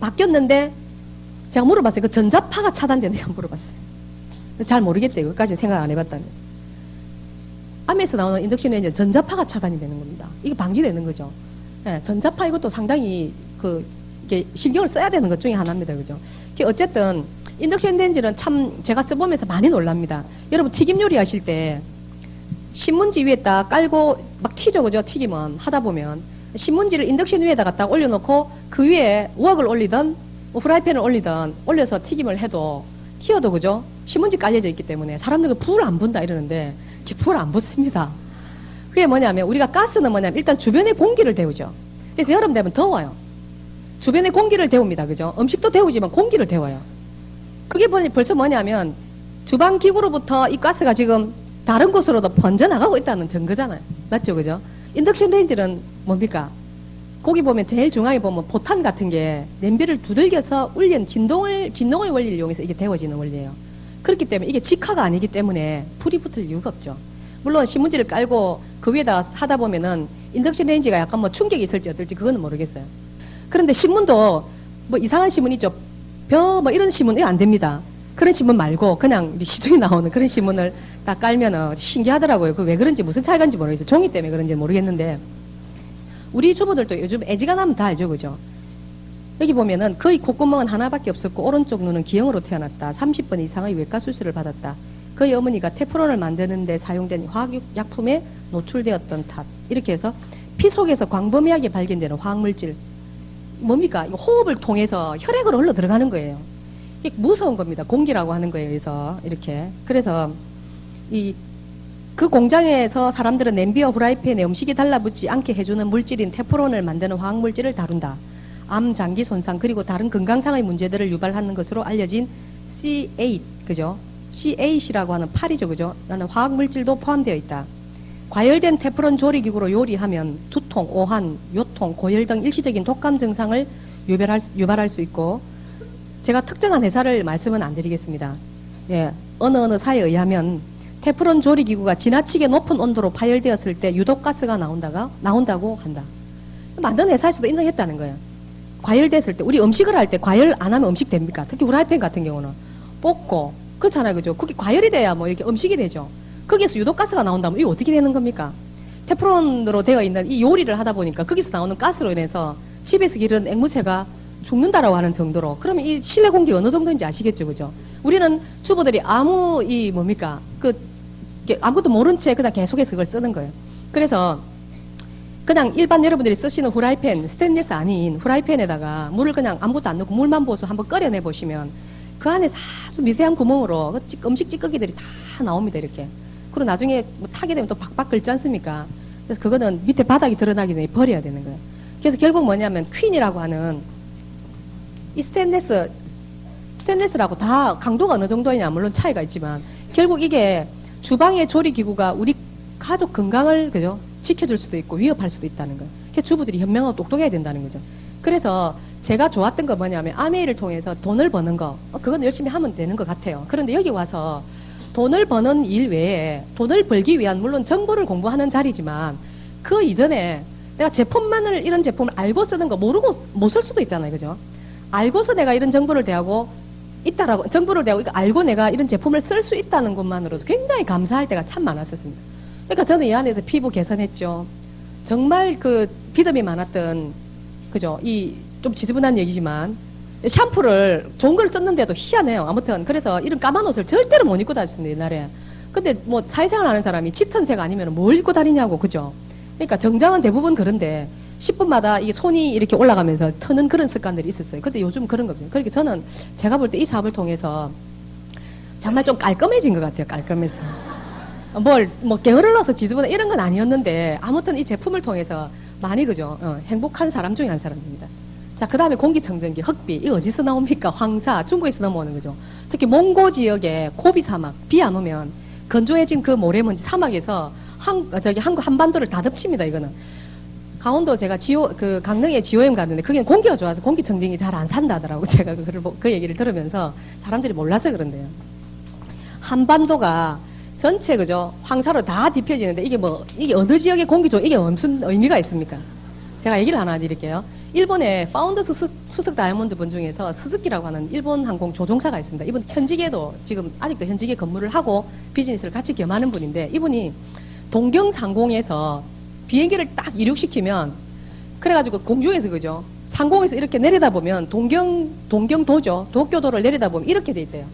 바뀌었는데 제가 물어봤어요. 그 전자파가 차단되는지 한번 물어봤어요. 잘 모르겠대요. 그것까지 생각 안 해봤다는. 암에서 나오는 인덕션 레인지는 전자파가 차단이 되는 겁니다. 이게 방지되는 거죠. 네, 전자파 이것도 상당히 이게 신경을 써야 되는 것 중에 하나입니다. 그죠? 어쨌든 인덕션 레인지는 참 제가 써보면서 많이 놀랍니다. 여러분 튀김 요리 하실 때 신문지 위에다 깔고 막 튀죠. 그죠? 튀김은 하다 보면 신문지를 인덕션 위에다가 딱 올려놓고 그 위에 웍을 올리든 프라이팬을 올리든 올려서 튀김을 해도 튀어도 그죠? 신문지 깔려져 있기 때문에 사람들은 불 안 분다 이러는데 불 안 붙습니다. 그게 뭐냐면 우리가 가스는 뭐냐면 일단 주변에 공기를 데우죠. 그래서 여름 되면 더워요. 주변에 공기를 데웁니다. 그죠? 음식도 데우지만 공기를 데워요. 그게 벌써 뭐냐면 주방 기구로부터 이 가스가 지금 다른 곳으로도 번져나가고 있다는 증거잖아요. 맞죠? 그죠? 인덕션 레인지는 뭡니까? 거기 보면 제일 중앙에 보면 포탄 같은 게 냄비를 두들겨서 울린 진동을 원리를 이용해서 이게 데워지는 원리예요. 그렇기 때문에 이게 직화가 아니기 때문에 불이 붙을 이유가 없죠. 물론 신문지를 깔고 그 위에다 하다 보면은 인덕션 레인지가 약간 뭐 충격이 있을지 어떨지 그거는 모르겠어요. 그런데 신문도 뭐 이상한 신문 있죠. 뭐 이런 신문 이거 안 됩니다. 그런 신문 말고 그냥 시중에 나오는 그런 신문을 딱 깔면은 신기하더라고요. 그 왜 그런지 무슨 차이가 있는지 모르겠어요. 종이 때문에 그런지 모르겠는데 우리 주부들도 요즘 애지가 나면 다 알죠, 그죠? 여기 보면은 거의 콧구멍은 하나밖에 없었고 오른쪽 눈은 기형으로 태어났다. 30번 이상의 외과 수술을 받았다. 그의 어머니가 테프론을 만드는 데 사용된 화학약품에 노출되었던 탓. 이렇게 해서 피 속에서 광범위하게 발견되는 화학물질. 뭡니까? 호흡을 통해서 혈액으로 흘러 들어가는 거예요. 이게 무서운 겁니다. 공기라고 하는 거에 의해서 이렇게. 그래서 그 공장에서 사람들은 냄비와 후라이팬에 음식이 달라붙지 않게 해주는 물질인 테프론을 만드는 화학물질을 다룬다. 암, 장기 손상 그리고 다른 건강상의 문제들을 유발하는 것으로 알려진 C8, 그죠? C8이라고 하는 팔이죠, 그죠? 라는 화학물질도 포함되어 있다. 과열된 테프론 조리기구로 요리하면 두통, 오한, 요통, 고열 등 일시적인 독감 증상을 유발할 수 있고 제가 특정한 회사를 말씀은 안 드리겠습니다. 예, 어느 사에 의하면 테프론 조리기구가 지나치게 높은 온도로 파열되었을 때 유독가스가 나온다고 한다. 만든 회사에서도 인정했다는 거예요. 과열됐을 때 우리 음식을 할 때 과열 안 하면 음식 됩니까? 특히 후라이팬 같은 경우는 볶고 그렇잖아요, 그죠? 그게 과열이 돼야 뭐 이렇게 음식이 되죠. 거기에서 유독가스가 나온다면 이거 어떻게 되는 겁니까? 테프론으로 되어 있는 이 요리를 하다 보니까 거기서 나오는 가스로 인해서 집에서 기른 앵무새가 죽는다라고 하는 정도로 그러면 이 실내 공기 어느 정도인지 아시겠죠, 그죠? 우리는 주부들이 아무것도 모른 채 그냥 계속해서 그걸 쓰는 거예요. 그래서 그냥 일반 여러분들이 쓰시는 후라이팬, 스테인리스 아닌 후라이팬에다가 물을 그냥 아무것도 안 넣고 물만 부어서 한번 끓여내 보시면 그 안에서 아주 미세한 구멍으로 음식 찌꺼기들이 다 나옵니다, 이렇게. 그리고 나중에 뭐 타게 되면 또 박박 끓지 않습니까? 그래서 그거는 밑에 바닥이 드러나기 전에 버려야 되는 거예요. 그래서 결국 뭐냐면 퀸이라고 하는 이 스테인리스라고 다 강도가 어느 정도이냐 물론 차이가 있지만 결국 이게 주방의 조리기구가 우리 가족 건강을 그죠? 지켜줄 수도 있고 위협할 수도 있다는 거예요. 그래서 주부들이 현명하고 똑똑해야 된다는 거죠. 그래서 제가 좋았던 거 뭐냐면 아메이를 통해서 돈을 버는 거 그건 열심히 하면 되는 것 같아요. 그런데 여기 와서 돈을 버는 일 외에 돈을 벌기 위한 물론 정보를 공부하는 자리지만 그 이전에 내가 이런 제품을 알고 쓰는 거 모르고 못 쓸 수도 있잖아요. 그죠? 알고서 내가 이런 정보를 대하고 이거 알고 내가 이런 제품을 쓸 수 있다는 것만으로도 굉장히 감사할 때가 참 많았었습니다. 그러니까 저는 이 안에서 피부 개선했죠. 정말 그 비듬이 많았던, 그죠? 좀 지저분한 얘기지만, 샴푸를 좋은 걸 썼는데도 희한해요. 아무튼, 그래서 이런 까만 옷을 절대로 못 입고 다녔습니다, 옛날에. 근데 뭐 사회생활 하는 사람이 짙은 색 아니면 뭘 입고 다니냐고, 그죠? 그러니까 정장은 대부분 그런데, 10분마다 이 손이 이렇게 올라가면서 트는 그런 습관들이 있었어요. 근데 요즘 그런 거 없어요. 그러니까 저는 제가 볼 때 이 사업을 통해서 정말 좀 깔끔해진 것 같아요. 깔끔해서. 게으를 넣어서 지저분해 이런 건 아니었는데 아무튼 이 제품을 통해서 많이 그죠? 행복한 사람 중에 한 사람입니다. 자, 그 다음에 공기청정기, 흑비. 이거 어디서 나옵니까? 황사. 중국에서 넘어오는 거죠. 특히 몽고 지역의 고비 사막. 비 안 오면 건조해진 그 모래먼지 사막에서 한반도를 다 덮칩니다, 이거는. 강원도 제가 강릉에 지오엠 갔는데 거기는 공기가 좋아서 공기청정기 잘 안 산다더라고. 제가 그 얘기를 들으면서 사람들이 몰라서 그런데요. 한반도가 전체 그죠? 황사로 다 뒤펴지는데 이게 어느 지역의 공기 이게 무슨 의미가 있습니까? 제가 얘기를 하나 드릴게요. 일본의 파운더스 수석 다이아몬드 분 중에서 스즈키라고 하는 일본 항공 조종사가 있습니다. 이분 현직에도 지금 아직도 현직에 근무를 하고 비즈니스를 같이 겸하는 분인데 이분이 동경상공에서 비행기를 딱 이륙시키면 그래가지고 공중에서 그죠? 상공에서 이렇게 내려다보면 도쿄도를 내려다보면 이렇게 돼 있대요.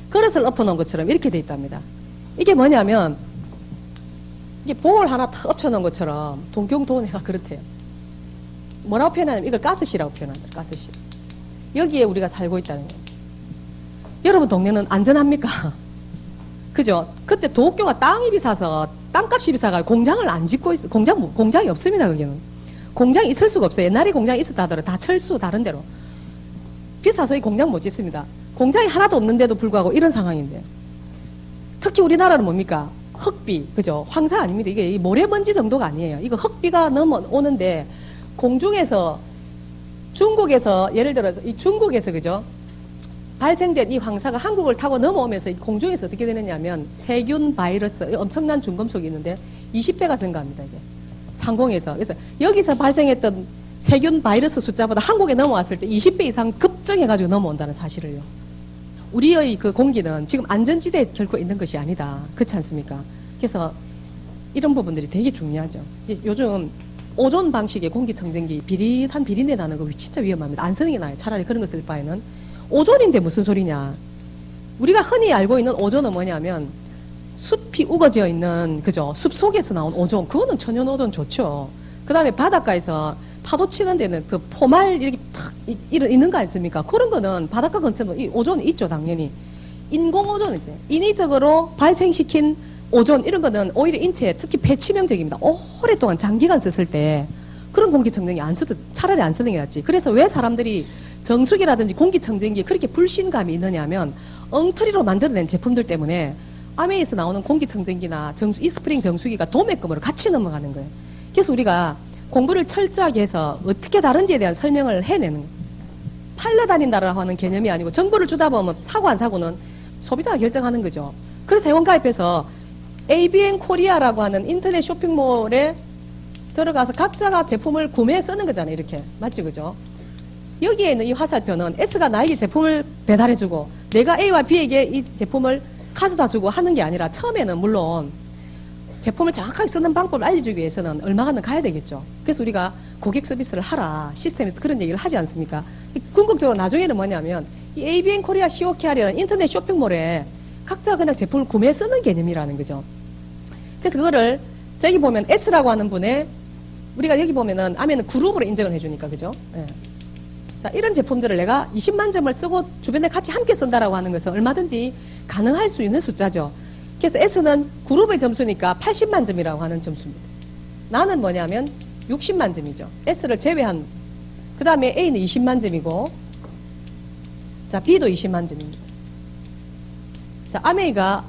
그릇을 엎어놓은 것처럼 이렇게 돼 있답니다. 이게 뭐냐면 이게 봉을 하나 탁 엎쳐놓은 것처럼 동경도내가 그렇대요. 뭐라고 표현하냐면 이걸 가스시라고 표현한다. 가스시. 여기에 우리가 살고 있다는 거예요. 여러분 동네는 안전합니까? 그죠? 그때 도쿄가 땅이 비싸서 땅값이 비싸가 공장을 안 짓고 있어. 공장이 없습니다. 거기는 공장이 있을 수가 없어요. 옛날에 공장이 있었다 하더라도 다 철수 다른 데로 비싸서 이 공장 못 짓습니다. 공장이 하나도 없는데도 불구하고 이런 상황인데 특히 우리나라는 뭡니까? 흑비, 그죠? 황사 아닙니다. 이게 모래먼지 정도가 아니에요. 이거 흑비가 넘어오는데 공중에서 중국에서 예를 들어서 이 중국에서 그죠? 발생된 이 황사가 한국을 타고 넘어오면서 공중에서 어떻게 되느냐면 세균, 바이러스, 엄청난 중금속이 있는데 20배가 증가합니다. 이게 상공에서. 그래서 여기서 발생했던 세균 바이러스 숫자보다 한국에 넘어왔을 때 20배 이상 급증해가지고 넘어온다는 사실을요. 우리의 그 공기는 지금 안전지대에 결코 있는 것이 아니다. 그렇지 않습니까? 그래서 이런 부분들이 되게 중요하죠. 요즘 오존 방식의 공기청정기 비릿한 비린내 나는 거 진짜 위험합니다. 안 쓰는 게 나아요. 차라리 그런 거 쓸 바에는. 오존인데 무슨 소리냐. 우리가 흔히 알고 있는 오존은 뭐냐면 숲이 우거져 있는 그죠? 숲 속에서 나온 오존. 그거는 천연 오존 좋죠. 그 다음에 바닷가에서 파도 치는 데는 그 포말 이렇게 탁 있는 거 아닙니까? 그런 거는 바닷가 근처는 이 오존이 있죠, 당연히. 인공 오존 이제 인위적으로 발생시킨 오존 이런 거는 오히려 인체에 특히 폐 치명적입니다. 오랫동안 장기간 썼을 때 그런 공기청정기 안 써도 차라리 안 쓰는 게 낫지. 그래서 왜 사람들이 정수기라든지 공기청정기에 그렇게 불신감이 있느냐 하면 엉터리로 만들어낸 제품들 때문에 아메이에서 나오는 공기청정기나 이스프링 정수기가 도매금으로 같이 넘어가는 거예요. 그래서 우리가 공부를 철저하게 해서 어떻게 다른지에 대한 설명을 해내는 거예요. 팔려다닌다라고 하는 개념이 아니고 정보를 주다 보면 사고 안 사고는 소비자가 결정하는 거죠. 그래서 회원가입해서 ABN 코리아라고 하는 인터넷 쇼핑몰에 들어가서 각자가 제품을 구매해 쓰는 거잖아요. 이렇게. 맞죠? 그죠? 여기에 있는 이 화살표는 S가 나에게 제품을 배달해주고 내가 A와 B에게 이 제품을 가져다 주고 하는 게 아니라 처음에는 물론 제품을 정확하게 쓰는 방법을 알려주기 위해서는 얼마간은 가야 되겠죠. 그래서 우리가 고객 서비스를 하라 시스템에서 그런 얘기를 하지 않습니까? 궁극적으로 나중에는 뭐냐면 이 ABN 코리아 COKR이라는 인터넷 쇼핑몰에 각자 그냥 제품을 구매해 쓰는 개념이라는 거죠. 그래서 그거를 저기 보면 S라고 하는 분의 우리가 여기 보면은 아면은 그룹으로 인정을 해주니까 그죠? 예. 자 이런 제품들을 내가 20만 점을 쓰고 주변에 같이 함께 쓴다라고 하는 것은 얼마든지 가능할 수 있는 숫자죠. 그래서 S는 그룹의 점수니까 80만 점이라고 하는 점수입니다. 나는 뭐냐면 60만 점이죠. S를 제외한. 그 다음에 A는 20만 점이고, 자, B도 20만 점입니다. 자, 아메이가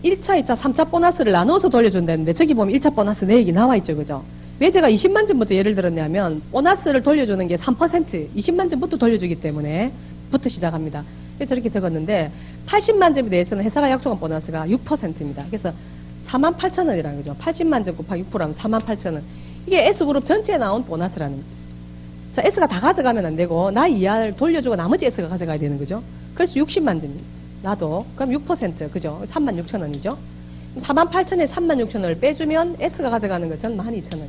1차, 2차, 3차 보너스를 나눠서 돌려준다는데, 저기 보면 1차 보너스 내역이 나와 있죠. 그죠? 왜 제가 20만 점부터 예를 들었냐면, 보너스를 돌려주는 게 3%, 20만 점부터 돌려주기 때문에, 부터 시작합니다. 그래서 저렇게 적었는데 80만 점에 대해서는 회사가 약속한 보너스가 6%입니다. 그래서 48,000원이라는 거죠. 80만 점 곱하기 6%하면 48,000원. 이게 S그룹 전체에 나온 보너스라는 거죠. 자, S가 다 가져가면 안 되고 나 이하를 돌려주고 나머지 S가 가져가야 되는 거죠. 그래서 60만 점입니다. 나도. 그럼 6% 그죠? 36,000원이죠. 48,000원에 36,000원을 빼주면 S가 가져가는 것은 12,000원.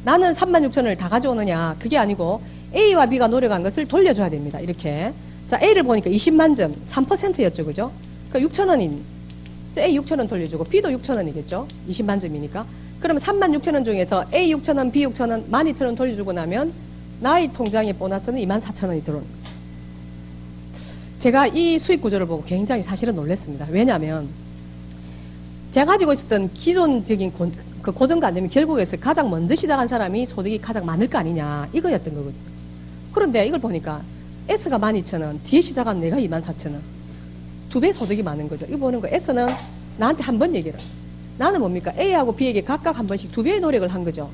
나는 36,000원을 다 가져오느냐? 그게 아니고 A와 B가 노력한 것을 돌려줘야 됩니다. 이렇게. 자, A를 보니까 20만 점, 3%였죠. 그죠? 그러니까 6,000원인. 자, A 6,000원 돌려주고 B도 6,000원이겠죠? 20만 점이니까. 그러면 36,000원 중에서 A 6,000원, B 6,000원, 12,000원 돌려주고 나면 나의 통장에 보너스는 24,000원이 들어오는 거예요. 제가 이 수익 구조를 보고 굉장히 사실은 놀랐습니다. 왜냐하면 제가 가지고 있었던 기존적인 그 고정관념이 결국에서 가장 먼저 시작한 사람이 소득이 가장 많을 거 아니냐 이거였던 거거든요. 그런데 이걸 보니까 S가 12,000원, 뒤에 시작한 내가 24,000원. 2배 소득이 많은 거죠. 이거 보는 거 S는 나한테 한 번 얘기를. 나는 뭡니까? A하고 B에게 각각 한 번씩 2배의 노력을 한 거죠.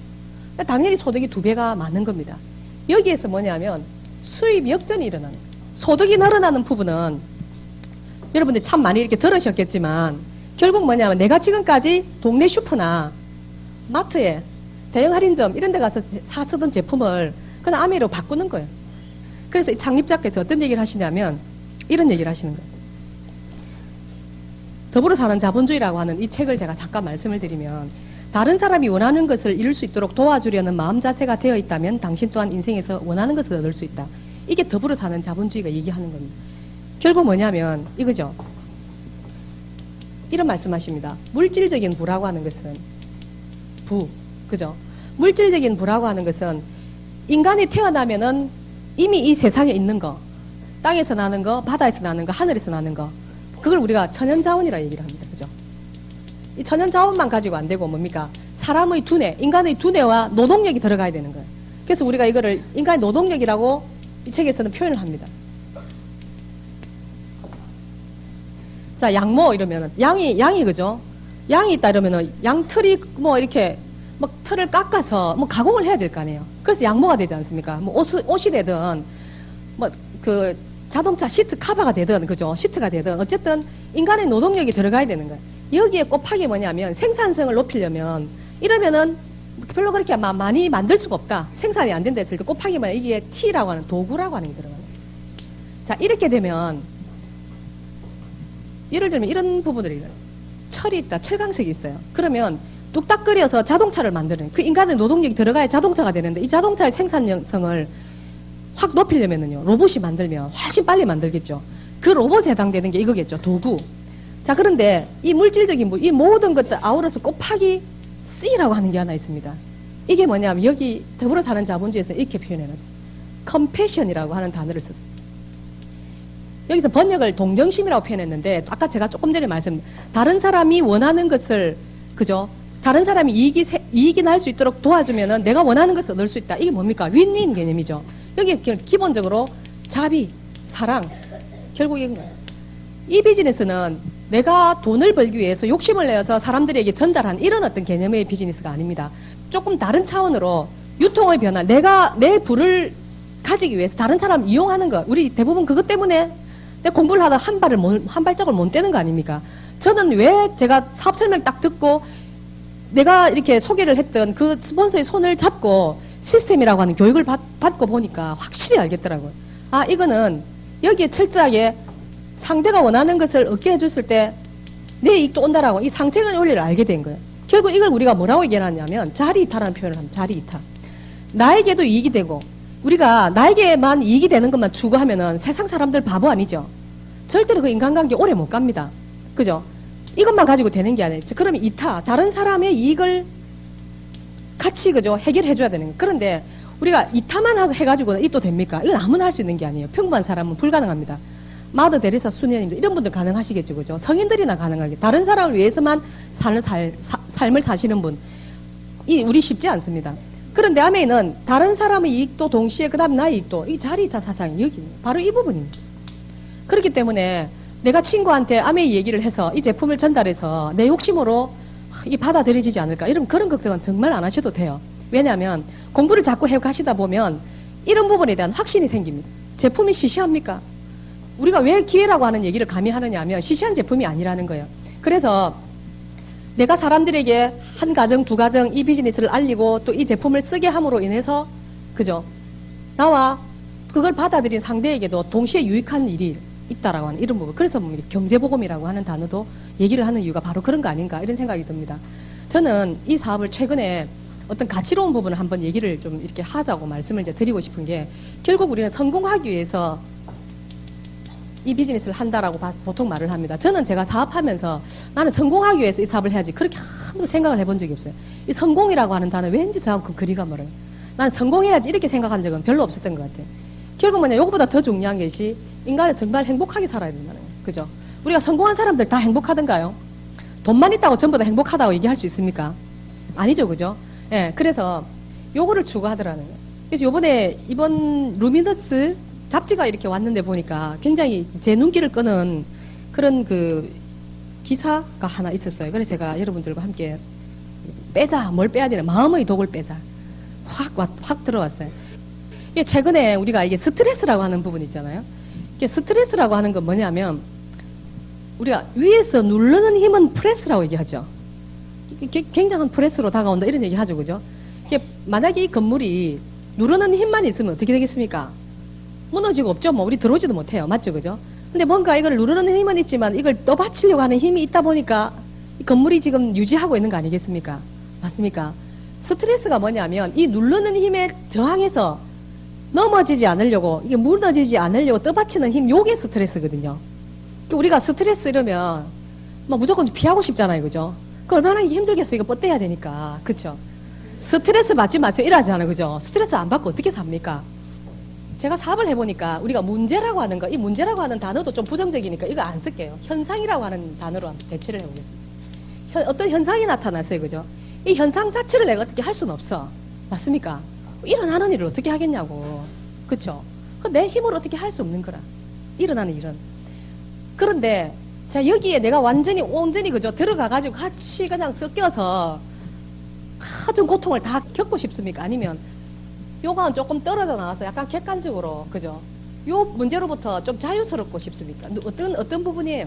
당연히 소득이 2배가 많은 겁니다. 여기에서 뭐냐면 수입 역전이 일어나는 거예요. 소득이 늘어나는 부분은 여러분들 참 많이 이렇게 들으셨겠지만 결국 뭐냐면 내가 지금까지 동네 슈퍼나 마트에 대형 할인점 이런 데 가서 쓰던 제품을 그냥 아메이로 바꾸는 거예요. 그래서 이 창립자께서 어떤 얘기를 하시냐면 이런 얘기를 하시는 거예요. 더불어 사는 자본주의라고 하는 이 책을 제가 잠깐 말씀을 드리면 다른 사람이 원하는 것을 이룰 수 있도록 도와주려는 마음 자세가 되어 있다면 당신 또한 인생에서 원하는 것을 얻을 수 있다. 이게 더불어 사는 자본주의가 얘기하는 겁니다. 결국 뭐냐면 이거죠. 이런 말씀하십니다. 물질적인 부라고 하는 것은 그죠? 물질적인 부라고 하는 것은 인간이 태어나면은 이미 이 세상에 있는 거, 땅에서 나는 거, 바다에서 나는 거, 하늘에서 나는 거, 그걸 우리가 천연자원이라 얘기를 합니다. 그죠? 이 천연자원만 가지고 안 되고 뭡니까? 사람의 두뇌, 인간의 두뇌와 노동력이 들어가야 되는 거예요. 그래서 우리가 이거를 인간의 노동력이라고 이 책에서는 표현을 합니다. 자, 양모 이러면은 양이 그죠? 양이 있다 이러면은 양털이 뭐 이렇게 뭐 털을 깎아서 뭐 가공을 해야 될 거 아니에요. 그래서 양모가 되지 않습니까? 뭐 옷이 되든 뭐 그 자동차 시트 카바가 되든 그죠? 시트가 되든 어쨌든 인간의 노동력이 들어가야 되는 거예요. 여기에 곱하기 뭐냐면 생산성을 높이려면 이러면은 별로 그렇게 많이 만들 수가 없다. 생산이 안 된다 했을 때 곱하기만 이게 T라고 하는 도구라고 하는 게 들어가요. 자, 이렇게 되면 예를 들면 이런 부분들이 철이 있다. 철강석이 있어요. 그러면 뚝딱 끓여서 자동차를 만드는 그 인간의 노동력이 들어가야 자동차가 되는데 이 자동차의 생산성을 확 높이려면요 로봇이 만들면 훨씬 빨리 만들겠죠. 그 로봇에 해당되는 게 이거겠죠. 도구. 자, 그런데 이 물질적인 이 모든 것들 아우러서 곱하기 C라고 하는 게 하나 있습니다. 이게 뭐냐면 여기 더불어 사는 자본주의에서 이렇게 표현해놨어요. 컴패션이라고 하는 단어를 썼어요. 여기서 번역을 동정심이라고 표현했는데 아까 제가 조금 전에 다른 사람이 원하는 것을 그죠? 다른 사람이 이익이 날 수 있도록 도와주면은 내가 원하는 것을 얻을 수 있다. 이게 뭡니까? 윈윈 개념이죠. 여기 기본적으로 자비, 사랑, 결국 이 비즈니스는 내가 돈을 벌기 위해서 욕심을 내어서 사람들에게 전달한 이런 어떤 개념의 비즈니스가 아닙니다. 조금 다른 차원으로 유통의 변화, 내가 내 부를 가지기 위해서 다른 사람을 이용하는 것, 우리 대부분 그것 때문에 내 공부를 하다 한 발짝을 못 떼는 거 아닙니까? 저는 왜 제가 사업 설명 딱 듣고 내가 이렇게 소개를 했던 그 스폰서의 손을 잡고 시스템이라고 하는 교육을 받고 보니까 확실히 알겠더라고요. 아, 이거는 여기에 철저하게 상대가 원하는 것을 얻게 해줬을 때 내 이익도 온다라고 이 상생의 원리를 알게 된 거예요. 결국 이걸 우리가 뭐라고 얘기하냐면 자리이타라는 표현을 합니다. 자리이타. 나에게도 이익이 되고 우리가 나에게만 이익이 되는 것만 추구하면은 세상 사람들 바보 아니죠. 절대로 그 인간관계 오래 못 갑니다. 그죠? 이것만 가지고 되는 게 아니죠. 그러면 이타, 다른 사람의 이익을 같이 그죠 해결해줘야 되는 거예요. 그런데 우리가 이타만 해가지고는 이또 됩니까? 이건 아무나 할 수 있는 게 아니에요. 평범한 사람은 불가능합니다. 마더 데레사 수녀님들 이런 분들 가능하시겠죠, 그죠? 성인들이나 가능하게 다른 사람을 위해서만 사는 삶을 사시는 분, 우리 쉽지 않습니다. 그런데 아메이는 다른 사람의 이익도 동시에 그다음 나의 이익도 이 자리이타 사상이 여기 바로 이 부분입니다. 그렇기 때문에 내가 친구한테 아메이 얘기를 해서 이 제품을 전달해서 내 욕심으로 이 받아들여지지 않을까 이런 그런 걱정은 정말 안 하셔도 돼요. 왜냐하면 공부를 자꾸 해가시다 보면 이런 부분에 대한 확신이 생깁니다. 제품이 시시합니까? 우리가 왜 기회라고 하는 얘기를 감히 하느냐 하면 시시한 제품이 아니라는 거예요. 그래서 내가 사람들에게 한 가정, 두 가정 이 비즈니스를 알리고 또 이 제품을 쓰게 함으로 인해서 그죠? 나와 그걸 받아들인 상대에게도 동시에 유익한 일이 있다라고 하는 이런 부분. 그래서 경제보험이라고 하는 단어도 얘기를 하는 이유가 바로 그런 거 아닌가 이런 생각이 듭니다. 저는 이 사업을 최근에 어떤 가치로운 부분을 한번 얘기를 좀 이렇게 하자고 말씀을 이제 드리고 싶은 게 결국 우리는 성공하기 위해서 이 비즈니스를 한다라고 보통 말을 합니다. 저는 제가 사업하면서 나는 성공하기 위해서 이 사업을 해야지 그렇게 아무도 생각을 해본 적이 없어요. 이 성공이라고 하는 단어 왠지 저하고 그 거리가 멀어요. 나는 성공해야지 이렇게 생각한 적은 별로 없었던 것 같아요. 결국 뭐냐, 이것보다 더 중요한 것이 인간은 정말 행복하게 살아야 된다는 거예요. 그죠? 우리가 성공한 사람들 다 행복하던가요? 돈만 있다고 전부 다 행복하다고 얘기할 수 있습니까? 아니죠, 그죠? 예, 그래서 요거를 추구하더라는 거예요. 그래서 이번 루미너스 잡지가 이렇게 왔는데 보니까 굉장히 제 눈길을 끄는 그런 그 기사가 하나 있었어요. 그래서 제가 여러분들과 함께 뭘 빼야 되나, 마음의 독을 빼자. 확 들어왔어요. 최근에 우리가 이게 스트레스라고 하는 부분 있잖아요. 이게 스트레스라고 하는 건 뭐냐면 우리가 위에서 누르는 힘은 프레스라고 얘기하죠. 굉장한 프레스로 다가온다 이런 얘기 하죠, 그죠? 이게 만약에 이 건물이 누르는 힘만 있으면 어떻게 되겠습니까? 무너지고 없죠. 뭐 우리 들어오지도 못해요. 맞죠, 그죠? 근데 뭔가 이걸 누르는 힘은 있지만 이걸 떠받치려고 하는 힘이 있다 보니까 이 건물이 지금 유지하고 있는 거 아니겠습니까? 맞습니까? 스트레스가 뭐냐면 이 누르는 힘에 저항해서 넘어지지 않으려고, 이게 무너지지 않으려고 떠받치는 힘, 요게 스트레스거든요. 우리가 스트레스 이러면 막 무조건 피하고 싶잖아요, 그죠? 그 얼마나 힘들겠어요. 이거 뻗대야 되니까. 그쵸? 스트레스 받지 마세요. 이러잖아요, 그죠? 스트레스 안 받고 어떻게 삽니까? 제가 사업을 해보니까 우리가 문제라고 하는 거, 이 문제라고 하는 단어도 좀 부정적이니까 이거 안 쓸게요. 현상이라고 하는 단어로 한번 대체를 해보겠습니다. 어떤 현상이 나타났어요, 그죠? 이 현상 자체를 내가 어떻게 할 수는 없어. 맞습니까? 일어나는 일을 어떻게 하겠냐고. 그쵸? 내 힘으로 어떻게 할 수 없는 거라. 일어나는 일은. 그런데, 자, 여기에 내가 온전히 그죠? 들어가가지고 같이 그냥 섞여서 가진 고통을 다 겪고 싶습니까? 아니면, 요거는 조금 떨어져 나와서 약간 객관적으로, 그죠? 요 문제로부터 좀 자유스럽고 싶습니까? 어떤 부분이에요?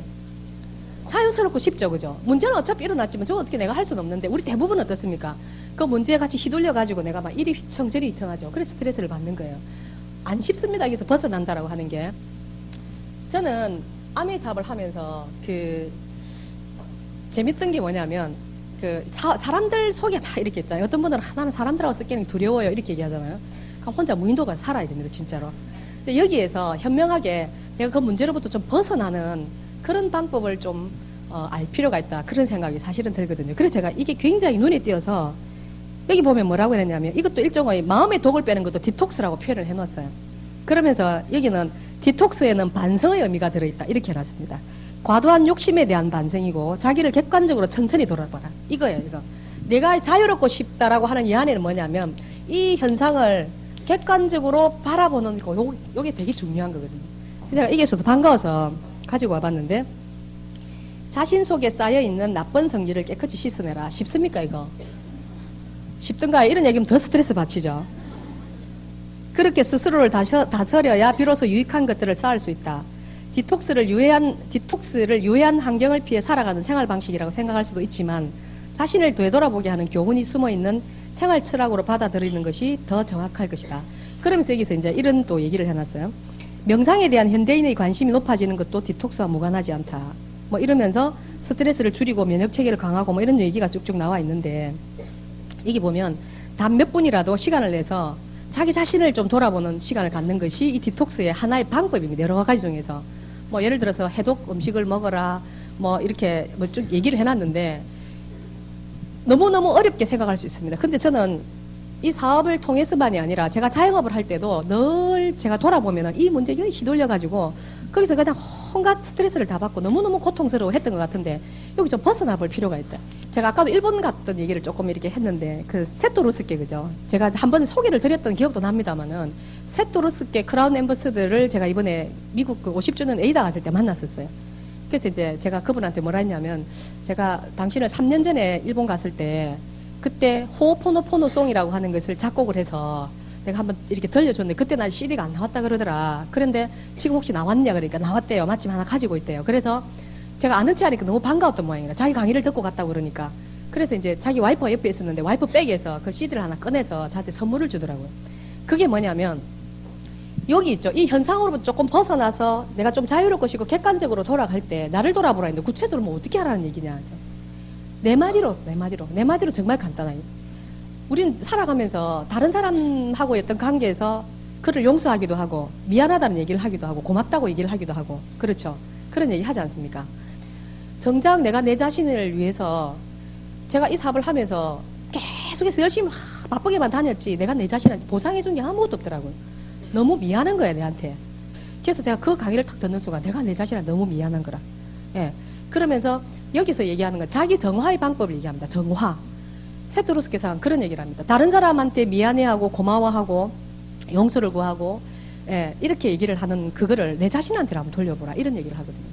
자유스럽고 쉽죠, 그죠? 문제는 어차피 일어났지만 저거 어떻게 내가 할 수는 없는데 우리 대부분 어떻습니까? 그 문제에 같이 휘둘려가지고 내가 막 이리 휘청 저리 휘청하죠. 그래서 스트레스를 받는 거예요. 안 쉽습니다. 여기서 벗어난다라고 하는 게. 저는 아메 사업을 하면서 그 재밌던 게 뭐냐면 그 사람들 속에 막 이렇게 있잖아요. 어떤 분들은 나는 사람들하고 섞이는 게 두려워요 이렇게 얘기하잖아요. 그럼 혼자 무인도가 살아야 됩니다, 진짜로. 근데 여기에서 현명하게 내가 그 문제로부터 좀 벗어나는 그런 방법을 좀 알 필요가 있다, 그런 생각이 사실은 들거든요. 그래서 제가 이게 굉장히 눈에 띄어서 여기 보면 뭐라고 했냐면 이것도 일종의 마음의 독을 빼는 것도 디톡스라고 표현을 해놨어요. 그러면서 여기는 디톡스에는 반성의 의미가 들어있다 이렇게 해놨습니다. 과도한 욕심에 대한 반성이고 자기를 객관적으로 천천히 돌아봐라 이거예요. 이거 내가 자유롭고 싶다라고 하는 이 안에는 뭐냐면 이 현상을 객관적으로 바라보는 거, 요게 되게 중요한 거거든요. 제가 이게 있어서 반가워서 가지고 와봤는데, 자신 속에 쌓여있는 나쁜 성질을 깨끗이 씻어내라. 쉽습니까 이거? 쉽던가? 이런 얘기면 더 스트레스 받치죠. 그렇게 스스로를 다스려야 비로소 유익한 것들을 쌓을 수 있다. 디톡스를 유해한 환경을 피해 살아가는 생활 방식이라고 생각할 수도 있지만 자신을 되돌아보게 하는 교훈이 숨어있는 생활 철학으로 받아들이는 것이 더 정확할 것이다. 그러면서 여기서 이제 이런 또 얘기를 해놨어요. 명상에 대한 현대인의 관심이 높아지는 것도 디톡스와 무관하지 않다. 뭐 이러면서 스트레스를 줄이고 면역 체계를 강하고 뭐 이런 얘기가 쭉쭉 나와 있는데, 여기 보면 단 몇 분이라도 시간을 내서 자기 자신을 좀 돌아보는 시간을 갖는 것이 이 디톡스의 하나의 방법입니다. 여러 가지 중에서 뭐 예를 들어서 해독 음식을 먹어라 뭐 이렇게 뭐 쭉 얘기를 해놨는데 너무너무 어렵게 생각할 수 있습니다. 근데 저는 이 사업을 통해서만이 아니라 제가 자영업을 할 때도 늘 제가 돌아보면 이 문제에 휘둘려가지고 거기서 그냥 온갖 스트레스를 다 받고 너무너무 고통스러워 했던 것 같은데 여기 좀 벗어나 볼 필요가 있다. 제가 아까도 일본 갔던 얘기를 조금 이렇게 했는데 그 세토루스케, 그죠? 제가 한 번에 소개를 드렸던 기억도 납니다만은 세토루스케 크라운 앰버서더를 제가 이번에 미국 그 50주년 에이다 갔을 때 만났었어요. 그래서 이제 제가 그분한테 뭐라 했냐면, 제가 당신을 3년 전에 일본 갔을 때 그때 호포노포노송이라고 하는 것을 작곡을 해서 내가 한번 이렇게 들려줬는데 그때 난 CD가 안 나왔다 그러더라. 그런데 지금 혹시 나왔냐 그러니까 나왔대요. 마침 하나 가지고 있대요. 그래서 제가 아는 체 하니까 너무 반가웠던 모양이라, 자기 강의를 듣고 갔다고 그러니까. 그래서 이제 자기 와이프가 옆에 있었는데 와이프 백에서 그 CD를 하나 꺼내서 저한테 선물을 주더라고요. 그게 뭐냐면 여기 있죠. 이 현상으로부터 조금 벗어나서 내가 좀 자유롭고 싶고 객관적으로 돌아갈 때 나를 돌아보라 했는데 구체적으로 뭐 어떻게 하라는 얘기냐. 내 마디로 정말 간단해요. 우린 살아가면서 다른 사람하고의 어떤 관계에서 그를 용서하기도 하고 미안하다는 얘기를 하기도 하고 고맙다고 얘기를 하기도 하고, 그렇죠? 그런 얘기 하지 않습니까? 정작 내가 내 자신을 위해서 제가 이 사업을 하면서 계속해서 열심히 바쁘게만 다녔지 내가 내 자신한테 보상해 준 게 아무것도 없더라고요. 너무 미안한 거야 내한테. 그래서 제가 그 강의를 딱 듣는 순간 내가 내 자신한테 너무 미안한 거라. 예. 그러면서 여기서 얘기하는 건 자기 정화의 방법을 얘기합니다. 정화. 세토루스케상 그런 얘기를 합니다. 다른 사람한테 미안해하고 고마워하고 용서를 구하고, 예, 이렇게 얘기를 하는 그거를 내 자신한테 한번 돌려보라 이런 얘기를 하거든요.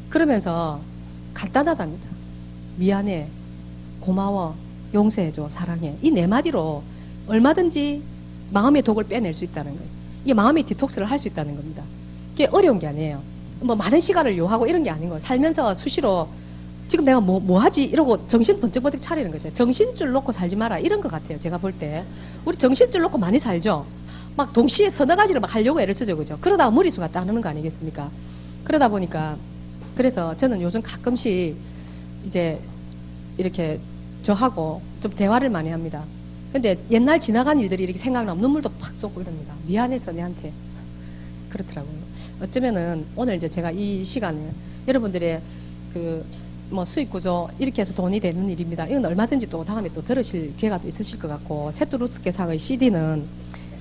그러면서 간단하답니다. 미안해, 고마워, 용서해줘, 사랑해. 이 네 마디로 얼마든지 마음의 독을 빼낼 수 있다는 거예요. 이게 마음의 디톡스를 할 수 있다는 겁니다. 이게 어려운 게 아니에요. 뭐 많은 시간을 요하고 이런 게 아닌 거예요. 살면서 수시로 지금 내가 뭐 하지? 이러고 정신 번쩍번쩍 차리는 거죠. 정신줄 놓고 살지 마라 이런 것 같아요. 제가 볼 때. 우리 정신줄 놓고 많이 살죠. 막 동시에 서너 가지를 막 하려고 애를 쓰죠. 그죠? 그러다가 무리수가 따르는 거 아니겠습니까? 그러다 보니까, 그래서 저는 요즘 가끔씩 이제 이렇게 저하고 좀 대화를 많이 합니다. 근데 옛날 지나간 일들이 이렇게 생각나면 눈물도 팍 쏟고 이럽니다. 미안해서 내한테. 그렇더라고요. 어쩌면은 오늘 이제 제가 이 시간에 여러분들의 그 뭐 수익 구조 이렇게 해서 돈이 되는 일입니다. 이건 얼마든지 또 다음에 또 들으실 기회가 또 있으실 것 같고, 세토루스케상의 CD는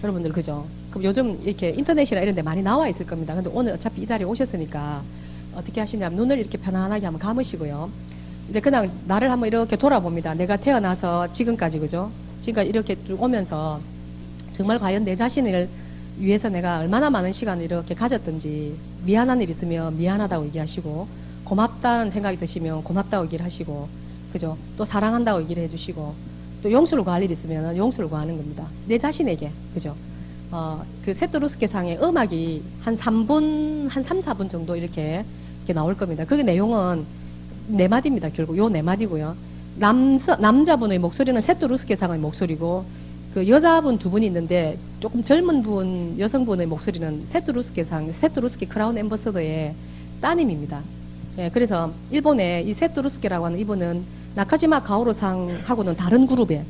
여러분들, 그죠? 그럼 요즘 이렇게 인터넷이나 이런 데 많이 나와 있을 겁니다. 근데 오늘 어차피 이 자리에 오셨으니까 어떻게 하시냐면 눈을 이렇게 편안하게 한번 감으시고요. 이제 그냥 나를 한번 이렇게 돌아봅니다. 내가 태어나서 지금까지, 그죠? 지금까지 이렇게 쭉 오면서 정말 과연 내 자신을 위해서 내가 얼마나 많은 시간을 이렇게 가졌던지, 미안한 일 있으면 미안하다고 얘기하시고, 고맙다는 생각이 드시면 고맙다고 얘기를 하시고, 그죠? 또 사랑한다고 얘기를 해주시고, 또 용서를 구할 일 있으면 용서를 구하는 겁니다. 내 자신에게, 그죠? 그 세토루스케상의 음악이 한 3분, 한 3, 4분 정도 이렇게 나올 겁니다. 그 내용은 네 마디입니다. 결국 요 네 마디고요. 남자분의 목소리는 세토루스케상의 목소리고 그 여자분 두 분이 있는데 조금 젊은 분 여성분의 목소리는 세토루스케 크라운 앰버서더의 따님입니다. 예, 그래서 일본의 이 세토루스케라고 하는 이분은 나카지마 가오로상하고는 다른 그룹에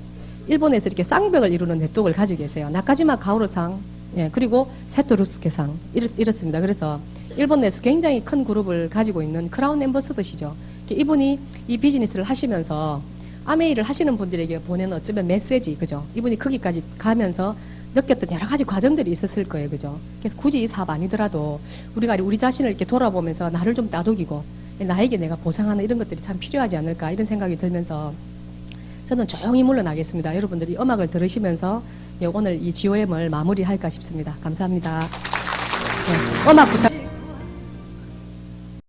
일본에서 이렇게 쌍벽을 이루는 네트워크를 가지고 계세요. 나카지마 가오로상, 예, 그리고 세토루스케상 이렇습니다. 그래서 일본 내에서 굉장히 큰 그룹을 가지고 있는 크라운 앰버서더시죠. 이분이 이 비즈니스를 하시면서 아메이를 하시는 분들에게 보내는 어쩌면 메시지, 그죠? 이분이 거기까지 가면서 느꼈던 여러 가지 과정들이 있었을 거예요, 그죠? 그래서 굳이 이 사업 아니더라도 우리가 우리 자신을 이렇게 돌아보면서 나를 좀 다독이고 나에게 내가 보상하는 이런 것들이 참 필요하지 않을까 이런 생각이 들면서 저는 조용히 물러나겠습니다. 여러분들이 음악을 들으시면서 오늘 이 GOM을 마무리할까 싶습니다. 감사합니다. 네, 음악 부탁.